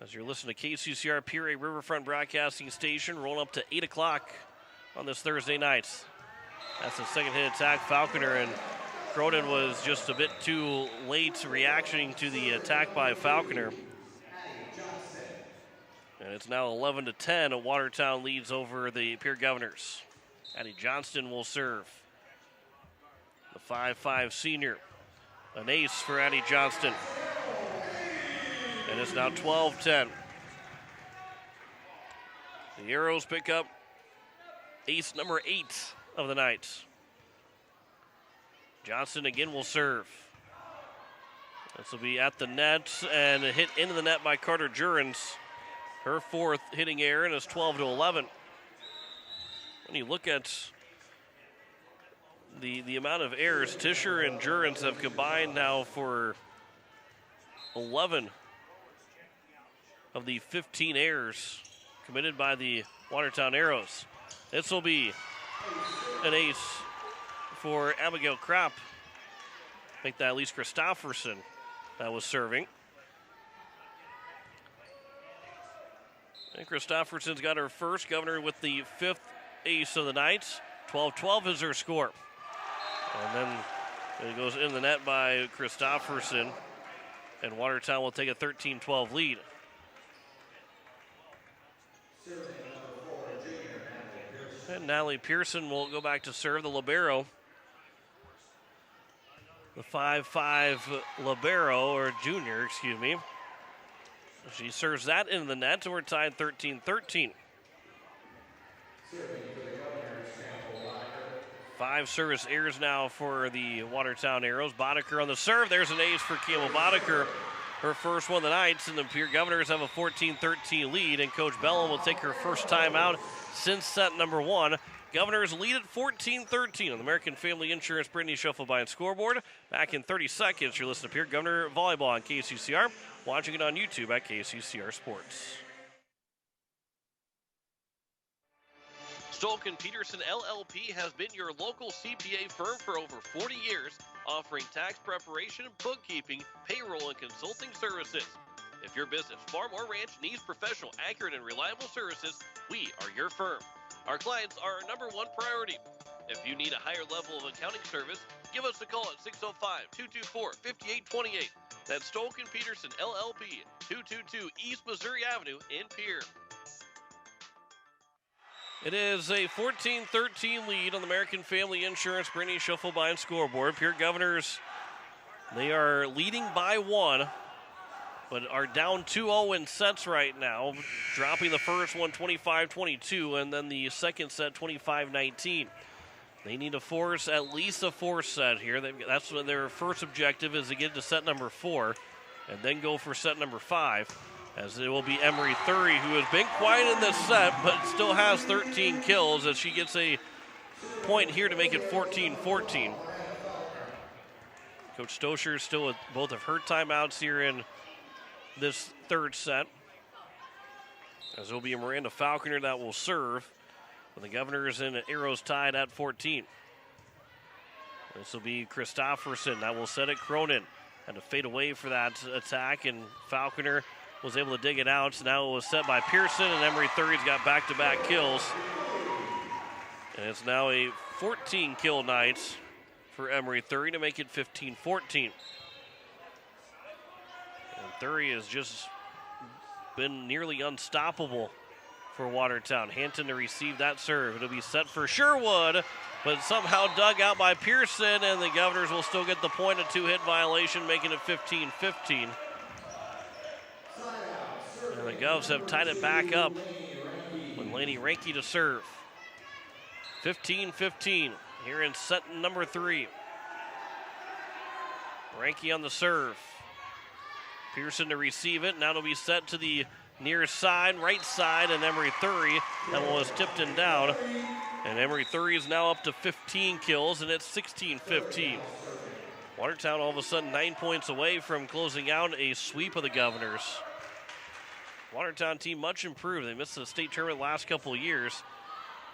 As you're listening to KCCR Pierre Riverfront Broadcasting Station, rolling up to 8 o'clock on this Thursday night. That's the second hit attack. Falconer and Cronin was just a bit too late reacting to the attack by Falconer. And it's now 11-10. Watertown leads over the Pierre Governors. Addie Johnston will serve. The 5'5 senior. An ace for Addie Johnston. And it's now 12-10. The Arrows pick up ace number 8 of the night. Johnston again will serve. This will be at the net and a hit into the net by Carter Jurens. Her 4th hitting error, and it's 12-11. When you look at the amount of errors, Tischer and Jurens have combined now for 11 of the 15 errors committed by the Watertown Arrows. This will be an ace for Abigail Kropp. Make that Elise Christofferson that was serving. And Christofferson's got her first. Governor with the 5th ace of the night. 12-12 is her score. And then it goes in the net by Christofferson. And Watertown will take a 13-12 lead. And Natalie Pearson will go back to serve, the libero. The 5'5 libero, or junior, excuse me. She serves that in the net, and we're tied 13-13. 5 service errors now for the Watertown Arrows. Boddicker on the serve. There's an ace for Campbell Boddicker. Her first one of the night, and the Pierre Governors have a 14-13 lead, and Coach Bellum will take her first time out since set number 1. Governors lead at 14-13 on the American Family Insurance Brittany Shuffleby scoreboard. Back in 30 seconds, you're listening to Pierre Governor Volleyball on KCCR. Watching it on YouTube at KCCR Sports. Stolken Peterson LLP has been your local CPA firm for over 40 years, offering tax preparation, bookkeeping, payroll, and consulting services. If your business, farm, or ranch needs professional, accurate, and reliable services, we are your firm. Our clients are our number 1 priority. If you need a higher level of accounting service, give us a call at 605-224-5828. That's Stolken Peterson LLP, 222 East Missouri Avenue in Pierre. It is a 14-13 lead on the American Family Insurance Brittany Shuffleby scoreboard. Pierre Governors, they are leading by 1, but are down 2-0 in sets right now, dropping the first one 25-22, and then the second set 25-19. They need to force at least a 4th set here. That's what their first objective is, to get to set number 4 and then go for set number 5, as it will be Emery Thury, who has been quiet in this set but still has 13 kills, as she gets a point here to make it 14-14. Coach Stoscher still with both of her timeouts here in this 3rd set, as it will be Miranda Falconer that will serve, with the Governors and Arrows tied at 14. This will be Christofferson that will set it. Cronin had to fade away for that attack, and Falconer was able to dig it out. So now it was set by Pearson, and Emery Thury's got back-to-back kills. And it's now a 14-kill night for Emery Thury to make it 15-14. And Thury has just been nearly unstoppable for Watertown. Hanton to receive that serve. It'll be set for Sherwood, but somehow dug out by Pearson, and the Governors will still get the point, a 2-hit violation, making it 15-15. And the Govs have tied it back up with Laney Ranke to serve. 15-15 here in set number 3. Ranke on the serve. Pearson to receive it. Now it'll be set to the near side, right side, and Emery Thury. That one was tipped and down. And Emery Thury is now up to 15 kills, and it's 16-15. Watertown all of a sudden 9 points away from closing out a sweep of the Governors. Watertown team much improved. They missed the state tournament last couple of years.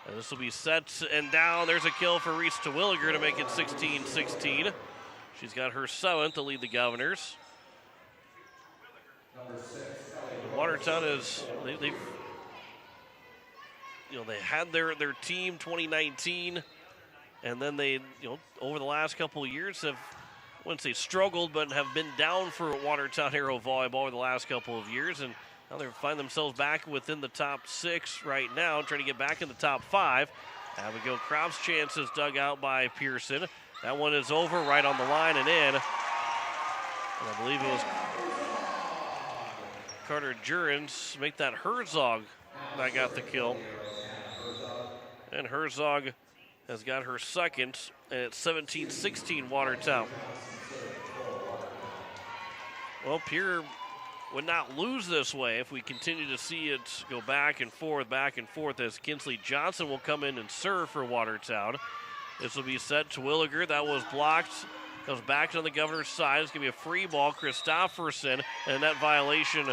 And this will be set and down. There's a kill for Reese Terwilliger to make it 16-16. She's got her 7th to lead the Governors. Watertown is they had their team 2019, and then they over the last couple of years have, I wouldn't say struggled, but have been down for Watertown Arrow volleyball over the last couple of years, and now they find themselves back within the top 6 right now, trying to get back in the top 5. There we go. Kropp's chances dug out by Pearson. That one is over, right on the line and in. And I believe it was Carter Jurens make that Herzog that got the kill. And Herzog has got her 2nd, and it's 17-16 Watertown. Well, Pierre would not lose this way if we continue to see it go back and forth as Kinsley Johnson will come in and serve for Watertown. This will be set to Williger. That was blocked. Goes back to the Governor's side. It's going to be a free ball. Christofferson, and a net violation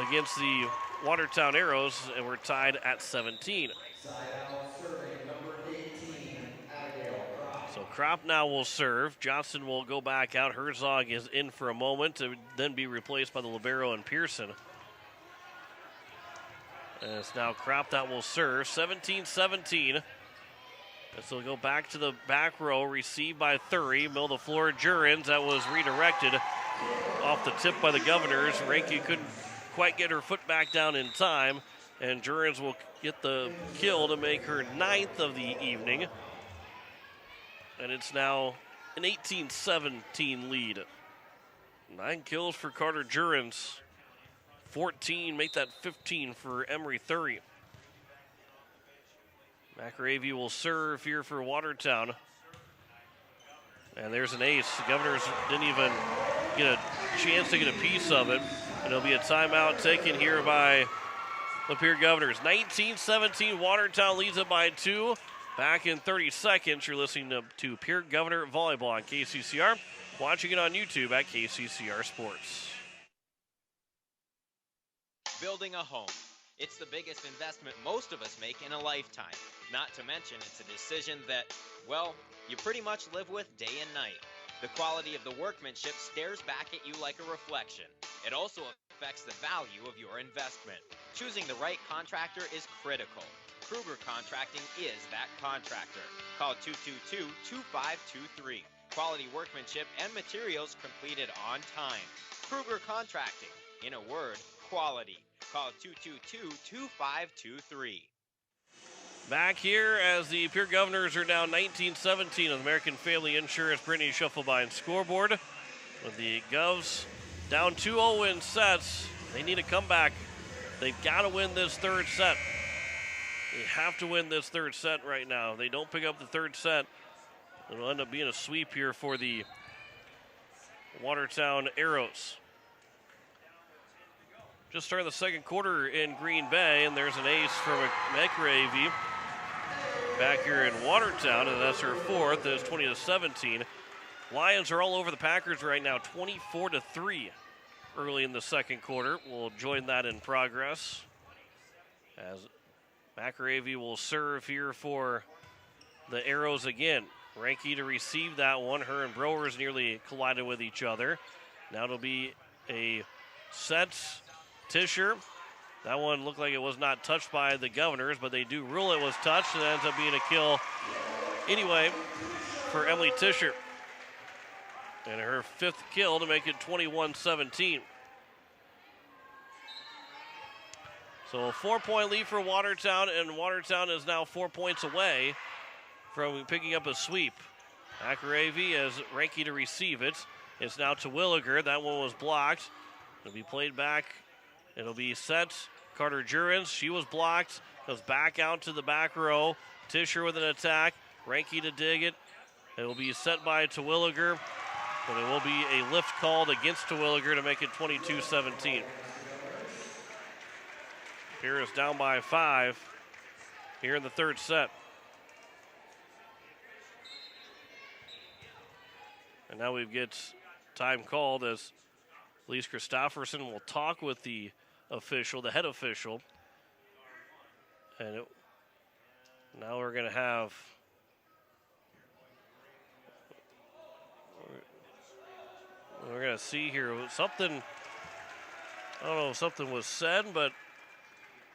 against the Watertown Arrows, and we're tied at 17. So Kropp now will serve. Johnson will go back out. Herzog is in for a moment to then be replaced by the libero and Pearson. And it's now Kropp that will serve. 17-17. This will go back to the back row. Received by Thury. Middle of the floor, Jurens. That was redirected off the tip by the Governors. Ranke couldn't quite get her foot back down in time. And Jurens will get the kill to make her 9th of the evening. And it's now an 18-17 lead. 9 kills for Carter Jurens. 14, make that 15 for Emery Thury. McRavy will serve here for Watertown. And there's an ace. The Governors didn't even get a chance to get a piece of it. And it'll be a timeout taken here by the Pierre Governors. 19-17, Watertown leads it by 2. Back in 30 seconds, you're listening to Pierre Governor Volleyball on KCCR. Watching it on YouTube at KCCR Sports. Building a home. It's the biggest investment most of us make in a lifetime. Not to mention, it's a decision that, well, you pretty much live with day and night. The quality of the workmanship stares back at you like a reflection. It also affects the value of your investment. Choosing the right contractor is critical. Kruger Contracting is that contractor. Call 222-2523. Quality workmanship and materials completed on time. Kruger Contracting. In a word, quality. Call 222-2523. Back here as the Pierre Governors are down 19-17 on the American Family Insurance Brittany Schuffelbein scoreboard. With the Govs down 2-0 in sets. They need a comeback. They've got to win this 3rd set. They have to win this 3rd set right now. If they don't pick up the 3rd set, it'll end up being a sweep here for the Watertown Arrows. Just started the 2nd quarter in Green Bay, and there's an ace from McRavy back here in Watertown, and that's her 4th. It's 20-17. Lions are all over the Packers right now, 24-3 early in the 2nd quarter. We'll join that in progress as McRavy will serve here for the Arrows again. Ranke to receive that one. Her and Browers nearly collided with each other. Now it'll be a set. Tischer. That one looked like it was not touched by the Governors, but they do rule it was touched, and it ends up being a kill anyway for Emily Tischer. And her 5th kill to make it 21-17. So a 4-point lead for Watertown, and Watertown is now 4 points away from picking up a sweep. McRavy as Ranke to receive it. It's now to Williger. That one was blocked. It'll be played back. It'll be set. Carter Jurens, she was blocked. Goes back out to the back row. Tischer with an attack. Ranke to dig it. It will be set by Terwilliger, but it will be a lift called against Terwilliger to make it 22-17. Pierre is down by 5 here in the third set. And now we get time called as Elise Christofferson will talk with the official, the head official. And now we're going to have... We're going to see here something... I don't know if something was said, but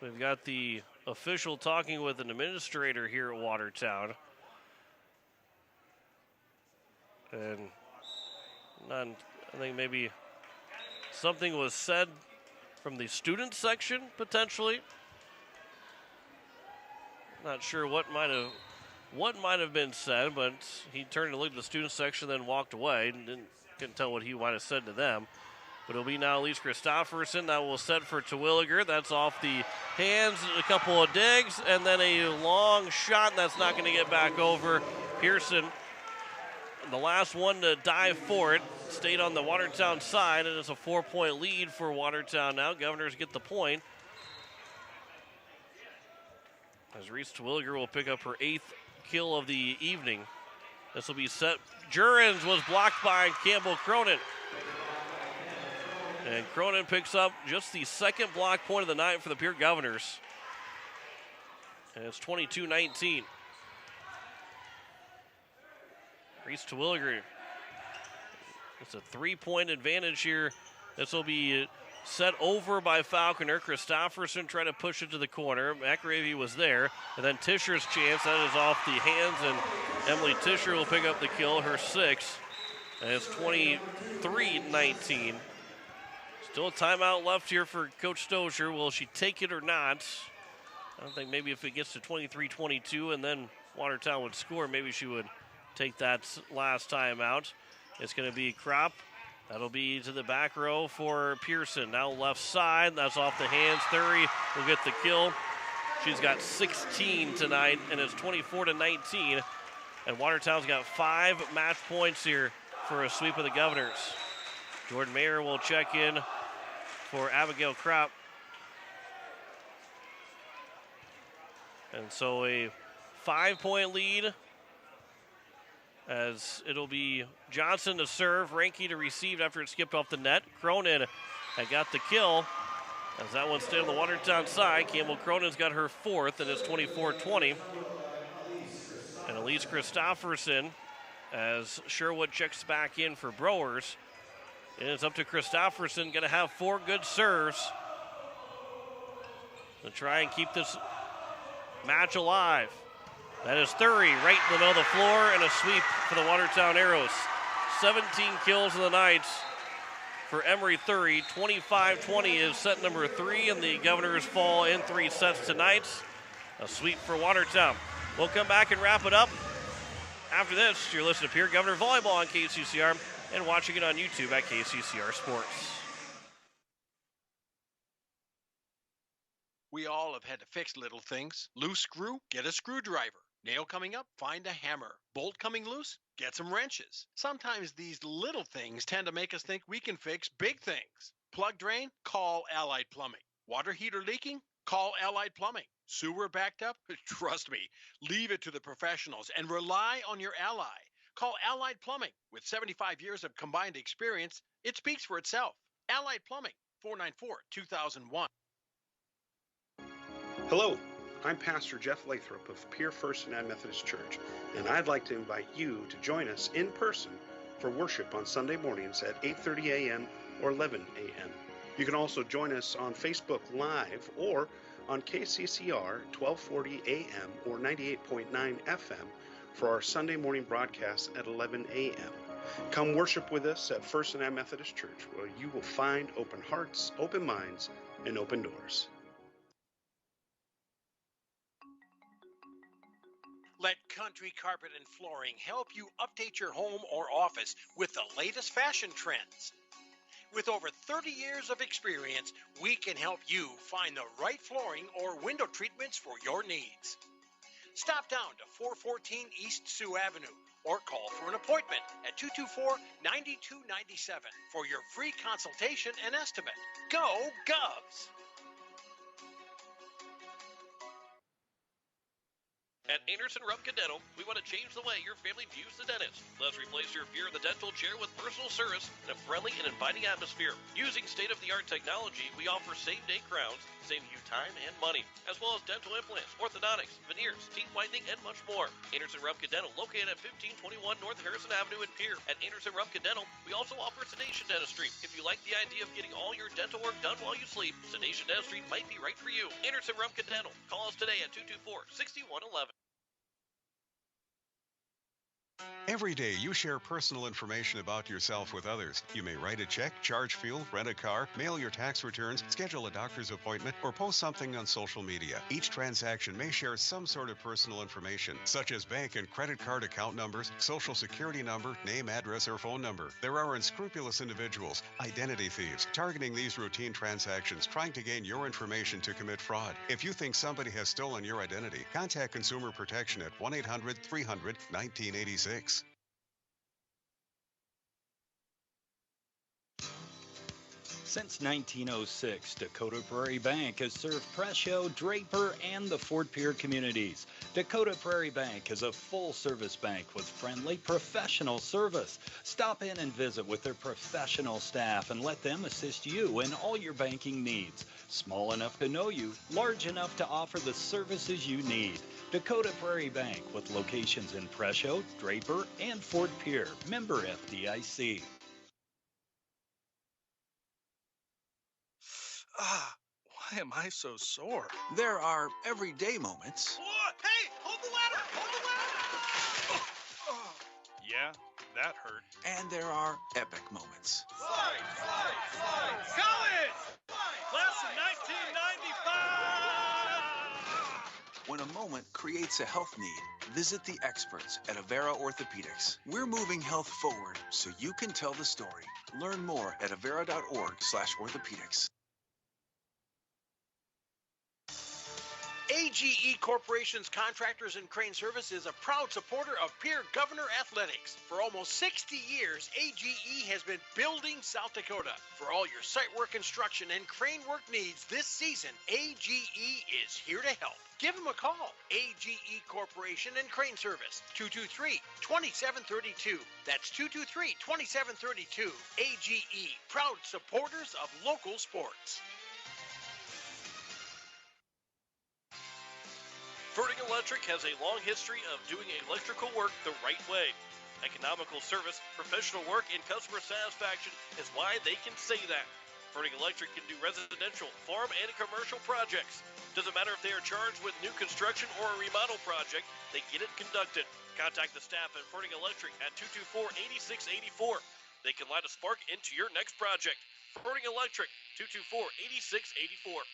we've got the official talking with an administrator here at Watertown. And I think maybe something was said from the student section, potentially. Not sure what might have been said, but he turned to look at the student section, then walked away. And couldn't tell what he might have said to them. But it'll be now Elise Christofferson. That will set for Terwilliger. That's off the hands, a couple of digs, and then a long shot. That's not going to get back over. Pearson, the last one to dive for it, stayed on the Watertown side, and it's a 4-point lead for Watertown now. Governors get the point. As Reese Terwilliger will pick up her 8th kill of the evening. This will be set. Jurens was blocked by Campbell Cronin. And Cronin picks up just the second block point of the night for the Pierre Governors. And it's 22-19. Reese Terwilliger. It's a 3-point advantage here. This will be set over by Falconer. Christofferson tried to push it to the corner. McRavy was there. And then Tischer's chance. That is off the hands, and Emily Tischer will pick up the kill, her 6th. And it's 23-19. Still a timeout left here for Coach Stozier. Will she take it or not? I don't think maybe if it gets to 23-22 and then Watertown would score, maybe she would take that last timeout. It's going to be Kropp. That'll be to the back row for Pearson. Now left side. That's off the hands. Thury will get the kill. She's got 16 tonight, and it's 24-19. And Watertown's got 5 match points here for a sweep of the Governors. Jordan Mayer will check in for Abigail Kropp. And so a 5-point lead as it'll be Johnson to serve, Ranke to receive after it skipped off the net. Cronin had got the kill as that one stayed on the Watertown side. Campbell Cronin's got her 4th, and it's 24-20. And Elise Christofferson as Sherwood checks back in for Brewers. And it's up to Christofferson, going to have 4 good serves to try and keep this match alive. That is Thury right in the middle of the floor, and a sweep for the Watertown Arrows. 17 kills in the night for Emery Thury. 25-20 is set number 3, and the Governors fall in 3 sets tonight. A sweep for Watertown. We'll come back and wrap it up. After this, you're listening to Pierre Governor Volleyball on KCCR and watching it on YouTube at KCCR Sports. We all have had to fix little things. Loose screw? Get a screwdriver. Nail coming up? Find a hammer. Bolt coming loose? Get some wrenches. Sometimes these little things tend to make us think we can fix big things. Plug drain? Call Allied Plumbing. Water heater leaking? Call Allied Plumbing. Sewer backed up? Trust me, leave it to the professionals and rely on your ally. Call Allied Plumbing. With 75 years of combined experience, it speaks for itself. Allied Plumbing, 494-2001. Hello, I'm Pastor Jeff Lathrop of Pierre First United Methodist Church, and I'd like to invite you to join us in person for worship on Sunday mornings at 8:30 a.m. or 11 a.m. You can also join us on Facebook Live or on KCCR 1240 a.m. or 98.9 FM for our Sunday morning broadcast at 11 a.m. Come worship with us at First United Methodist Church, where you will find open hearts, open minds, and open doors. Let Country Carpet and Flooring help you update your home or office with the latest fashion trends. With over 30 years of experience, we can help you find the right flooring or window treatments for your needs. Stop down to 414 East Sioux Avenue or call for an appointment at 224-9297 for your free consultation and estimate. Go Govs! At Anderson Rupka Dental, we want to change the way your family views the dentist. Let's replace your fear of the dental chair with personal service and a friendly and inviting atmosphere. Using state-of-the-art technology, we offer same-day crowns, saving you time and money, as well as dental implants, orthodontics, veneers, teeth whitening, and much more. Anderson Rupka Dental, located at 1521 North Harrison Avenue in Pierre. At Anderson Rupka Dental, we also offer sedation dentistry. If you like the idea of getting all your dental work done while you sleep, sedation dentistry might be right for you. Anderson Rupka Dental. Call us today at 224-6111. Every day, you share personal information about yourself with others. You may write a check, charge fuel, rent a car, mail your tax returns, schedule a doctor's appointment, or post something on social media. Each transaction may share some sort of personal information, such as bank and credit card account numbers, social security number, name, address, or phone number. There are unscrupulous individuals, identity thieves, targeting these routine transactions, trying to gain your information to commit fraud. If you think somebody has stolen your identity, contact Consumer Protection at 1-800-300-1986. Since 1906, Dakota Prairie Bank has served Presho, Draper, and the Fort Pierre communities. Dakota Prairie Bank is a full-service bank with friendly, professional service. Stop in and visit with their professional staff and let them assist you in all your banking needs. Small enough to know you, large enough to offer the services you need. Dakota Prairie Bank with locations in Presho, Draper, and Fort Pierre. Member FDIC. Why am I so sore? There are everyday moments. Hey, hold the ladder! Hold the ladder! Yeah, that hurt. And there are epic moments. Slide! College! Class of 1995! When a moment creates a health need, visit the experts at Avera Orthopedics. We're moving health forward so you can tell the story. Learn more at avera.org/orthopedics. AGE Corporation's Contractors and Crane Service is a proud supporter of Pierre Governor Athletics. For almost 60 years, AGE has been building South Dakota. For all your site work construction and crane work needs this season, AGE is here to help. Give them a call. AGE Corporation and Crane Service, 223-2732. That's 223-2732. AGE, proud supporters of local sports. Furting Electric has a long history of doing electrical work the right way. Economical service, professional work, and customer satisfaction is why they can say that. Furting Electric can do residential, farm, and commercial projects. Doesn't matter if they are charged with new construction or a remodel project, they get it conducted. Contact the staff at Furting Electric at 224-8684. They can light a spark into your next project. Furting Electric, 224-8684.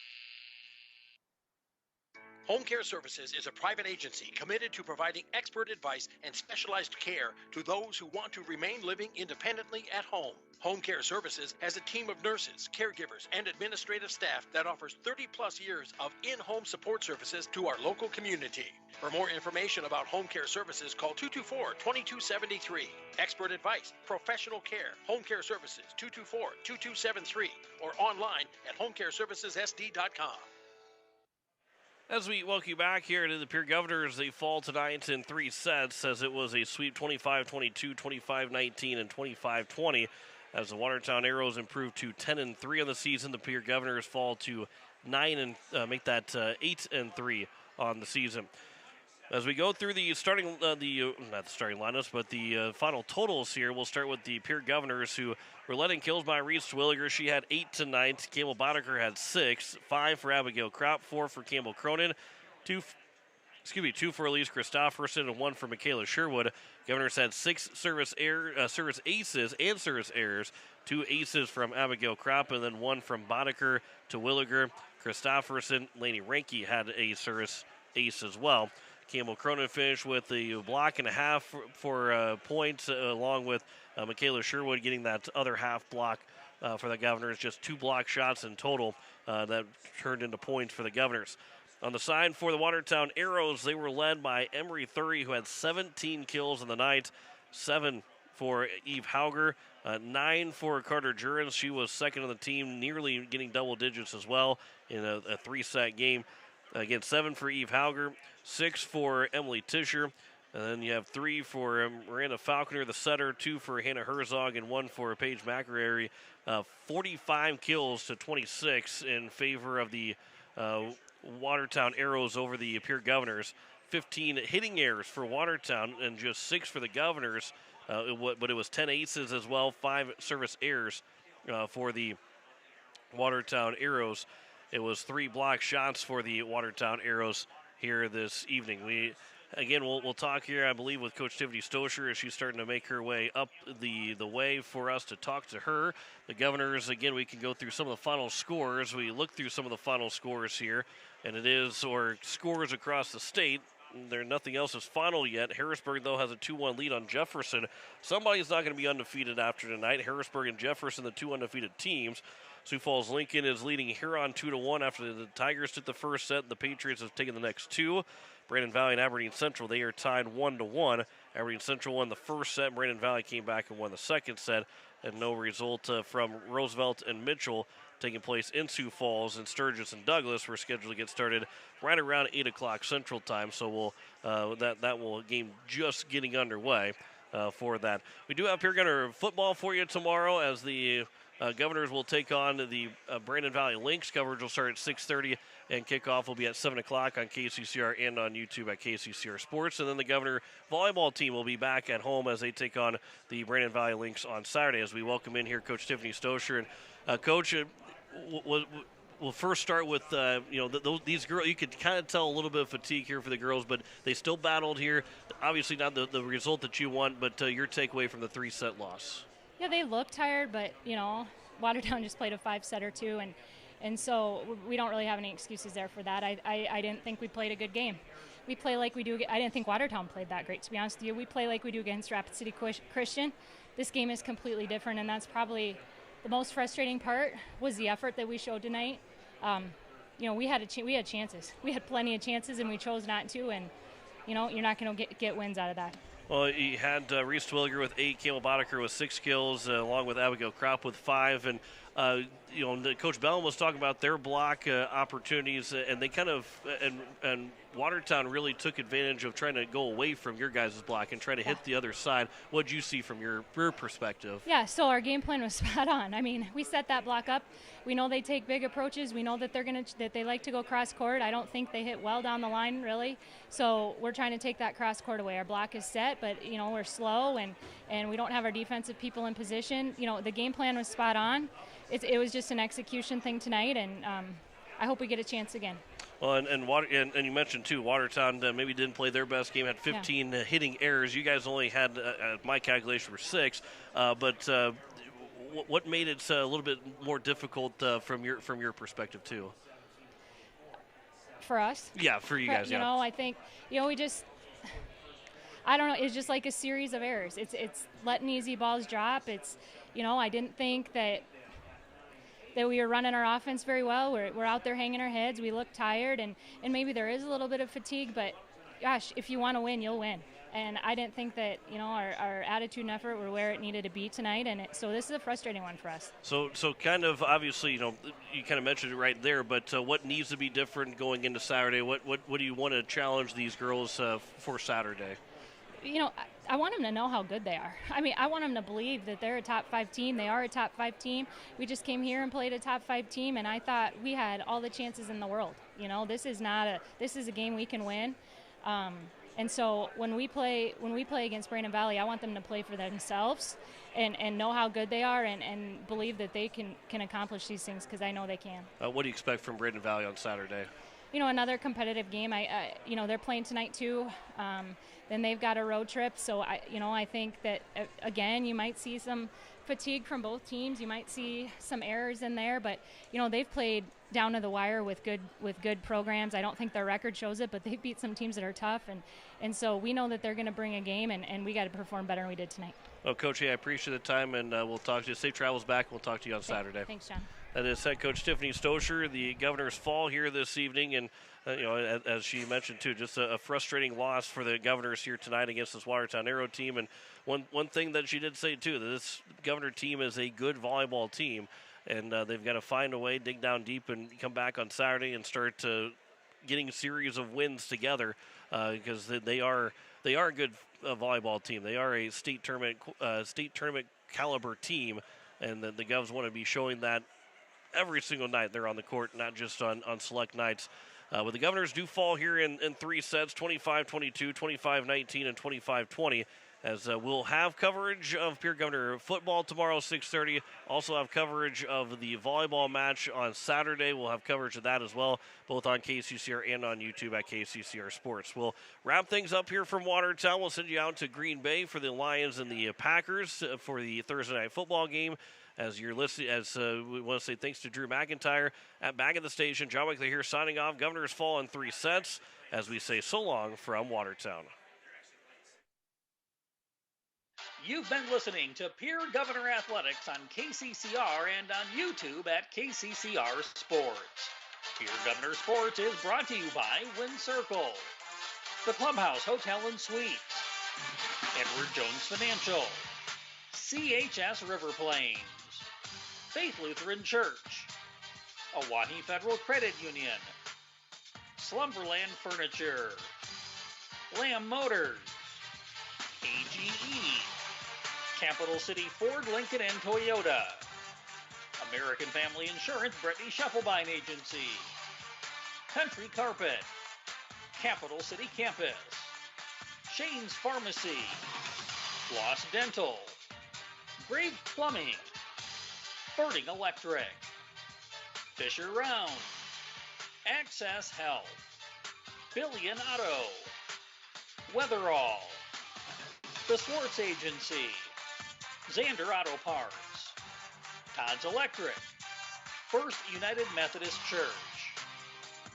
Home Care Services is a private agency committed to providing expert advice and specialized care to those who want to remain living independently at home. Home Care Services has a team of nurses, caregivers, and administrative staff that offers 30-plus years of in-home support services to our local community. For more information about Home Care Services, call 224-2273. Expert advice, professional care, Home Care Services, 224-2273, or online at homecareservicessd.com. As we welcome you back here to the Pierre Governors, they fall tonight in 3 sets as it was a sweep 25-22, 25-19, and 25-20. As the Watertown Arrows improve to 10-3 on the season, the Pierre Governors fall to 8-3 on the season. As we go through the starting, not the starting lineups, but the final totals here, we'll start with the Pierre Governors, who were led in kills by Reese Twilliger. She had 8 tonight. Campbell Boddicker had 6, 5 for Abigail Kropp, 4 for Campbell Cronin, 2 for Elise Christofferson, and 1 for Michaela Sherwood. Governors had 6 service aces and service errors, 2 aces from Abigail Kropp, and then 1 from Boddicker to Williger. Christofferson, Laney Ranke had a service ace as well. Campbell Cronin finished with a block and a half for points, along with Michaela Sherwood getting that other half block for the Governors. Just 2 block shots in total that turned into points for the Governors. On the side for the Watertown Arrows, they were led by Emery Thury, who had 17 kills in the night, 7 for Eve Hauger, 9 for Carter Jurens. She was second on the team, nearly getting double digits as well in a 3-set game. Again, 7 for Eve Hauger, 6 for Emily Tischer. And then you have 3 for Miranda Falconer, the setter, 2 for Hannah Herzog, and 1 for Paige McInerney. 45 kills to 26 in favor of the Watertown Arrows over the Pierre Governors. 15 hitting errors for Watertown and just 6 for the Governors. But it was 10 aces as well, 5 service errors for the Watertown Arrows. It was 3 block shots for the Watertown Arrows here this evening. We'll talk here, I believe, with Coach Tiffany Stoscher as she's starting to make her way up the way for us to talk to her. The Governors, again, we can go through some of the final scores. We look through some of the final scores here, and scores across the state. Nothing else is final yet. Harrisburg, though, has a 2-1 lead on Jefferson. Somebody's not going to be undefeated after tonight. Harrisburg and Jefferson, the 2 undefeated teams. Sioux Falls Lincoln is leading Huron 2-1 after the Tigers took the first set. The Patriots have taken the next 2. Brandon Valley and Aberdeen Central, they are tied 1-1. Aberdeen Central won the first set. Brandon Valley came back and won the second set. And no result from Roosevelt and Mitchell taking place in Sioux Falls. And Sturgis and Douglas were scheduled to get started right around 8 o'clock Central Time. So that will game just getting underway for that. We do have Pierre Gunner football for you tomorrow as the Governors will take on the Brandon Valley Lynx. Coverage will start at 6:30, and kickoff will be at 7 o'clock on KCCR and on YouTube at KCCR Sports. And then the Governor volleyball team will be back at home as they take on the Brandon Valley Lynx on Saturday. As we welcome in here Coach Tiffany Stoscher. And Coach, we'll first start with these girls. You could kind of tell a little bit of fatigue here for the girls, but they still battled here. Obviously not the result that you want, but your takeaway from the 3-set loss. Yeah, they look tired, but, Watertown just played a 5-setter too, and so we don't really have any excuses there for that. I didn't think we played a good game. We play like we do. I didn't think Watertown played that great, to be honest with you. We play like we do against Rapid City Christian. This game is completely different, and that's probably the most frustrating part was the effort that we showed tonight. We had chances. We had plenty of chances, and we chose not to, and, you're not going to get wins out of that. Well, you had Reese Twilliger with 8, Campbell Boddicker with 6 kills, along with Abigail Kropp with 5. And, Coach Bellin was talking about their block opportunities, and they kind of and Watertown really took advantage of trying to go away from your guys' block and try to hit the other side. What did you see from your perspective? Yeah, so our game plan was spot on. I mean, we set that block up. We know they take big approaches. We know that that they like to go cross court. I don't think they hit well down the line, really. So we're trying to take that cross court away. Our block is set, but we're slow and we don't have our defensive people in position. The game plan was spot on. It was just an execution thing tonight, and I hope we get a chance again. Well, and you mentioned too, Watertown maybe didn't play their best game. Had 15 hitting errors. You guys only had, my calculation, were 6. But what made it a little bit more difficult from your perspective too? For us? Yeah, for you guys. Yeah. I think we just. I don't know. It's just like a series of errors. It's letting easy balls drop. It's I didn't think that we were running our offense very well. We're out there hanging our heads. We look tired, and maybe there is a little bit of fatigue, but gosh, if you want to win, you'll win. And I didn't think that, our attitude and effort were where it needed to be tonight, and so this is a frustrating one for us. So kind of obviously, you kind of mentioned it right there, but what needs to be different going into Saturday? What do you want to challenge these girls for Saturday? I want them to know how good they are. I mean, I want them to believe that they're a top 5 team. They are a top 5 team. We just came here and played a top 5 team, and I thought we had all the chances in the world. This is a game we can win. And so when we play against Brandon Valley, I want them to play for themselves and know how good they are and believe that they can accomplish these things, because I know they can. What do you expect from Brandon Valley on Saturday? Another competitive game. They're playing tonight too. Then they've got a road trip, so I think that again you might see some fatigue from both teams. You might see some errors in there, but they've played down to the wire with good programs. I don't think their record shows it, but they've beat some teams that are tough, and so we know that they're going to bring a game, and we got to perform better than we did tonight. Well, Coach, I appreciate the time, and we'll talk to you. Safe travels back. We'll talk to you on Saturday. Thanks, John. That is head coach Tiffany Stoscher. The Governors fall here this evening, and as she mentioned too, just a frustrating loss for the Governors here tonight against this Watertown Arrow team. And one thing that she did say too, that this Governor team is a good volleyball team, and they've got to find a way, dig down deep, and come back on Saturday and start to getting a series of wins together because they are a good volleyball team. They are a state tournament caliber team, and the Govs want to be showing that every single night they're on the court, not just on select nights. But the Governors do fall here in 3 sets, 25-22, 25-19, and 25-20. As we'll have coverage of Pierre Governor football tomorrow, 6:30. Also have coverage of the volleyball match on Saturday. We'll have coverage of that as well, both on KCCR and on YouTube at KCCR Sports. We'll wrap things up here from Watertown. We'll send you out to Green Bay for the Lions and the Packers for the Thursday night football game. As you're listening, we want to say thanks to Drew McIntyre at back of the station. John Wickley here signing off. Governors fall in 3 sets as we say so long from Watertown. You've been listening to Pierre Governor Athletics on KCCR and on YouTube at KCCR Sports. Pierre Governor Sports is brought to you by Wind Circle, the Clubhouse Hotel and Suites, Edward Jones Financial, CHS River Plains, Faith Lutheran Church, Oahe Federal Credit Union, Slumberland Furniture, Lamb Motors, AGE, Capital City Ford, Lincoln, and Toyota, American Family Insurance, Brittany Scheffelbein Agency, Country Carpet, Capital City Campus, Shane's Pharmacy, Floss Dental, Brave Plumbing, Birding Electric, Fisher Round, Access Health, Billion Auto, Weatherall, The Swartz Agency, Xander Auto Parts, Todd's Electric, First United Methodist Church,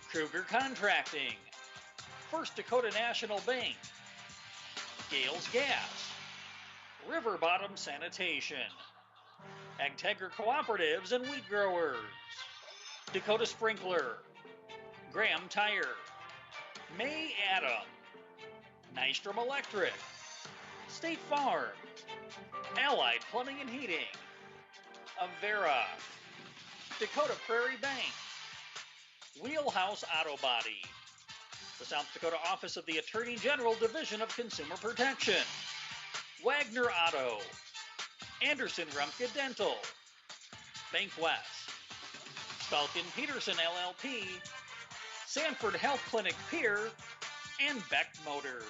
Kruger Contracting, First Dakota National Bank, Gales Gas, River Bottom Sanitation, Agtegra Cooperatives and Wheat Growers, Dakota Sprinkler, Graham Tire, May Adam, Nystrom Electric, State Farm, Allied Plumbing and Heating, Avera, Dakota Prairie Bank, Wheelhouse Auto Body, the South Dakota Office of the Attorney General Division of Consumer Protection, Wagner Auto, Anderson Rumpke Dental, Bank West, Stalkin Peterson LLP, Sanford Health Clinic Pierre, and Beck Motors.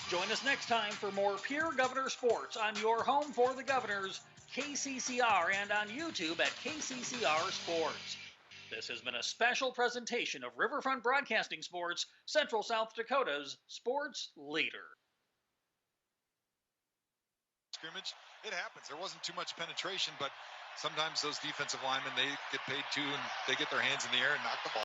Join us next time for more Pierre Governor Sports on your home for the Governors, KCCR, and on YouTube at KCCR Sports. This has been a special presentation of Riverfront Broadcasting Sports, Central South Dakota's sports leader. Scrimmage, it happens. There wasn't too much penetration, but sometimes those defensive linemen, they get paid too, and they get their hands in the air and knock the ball.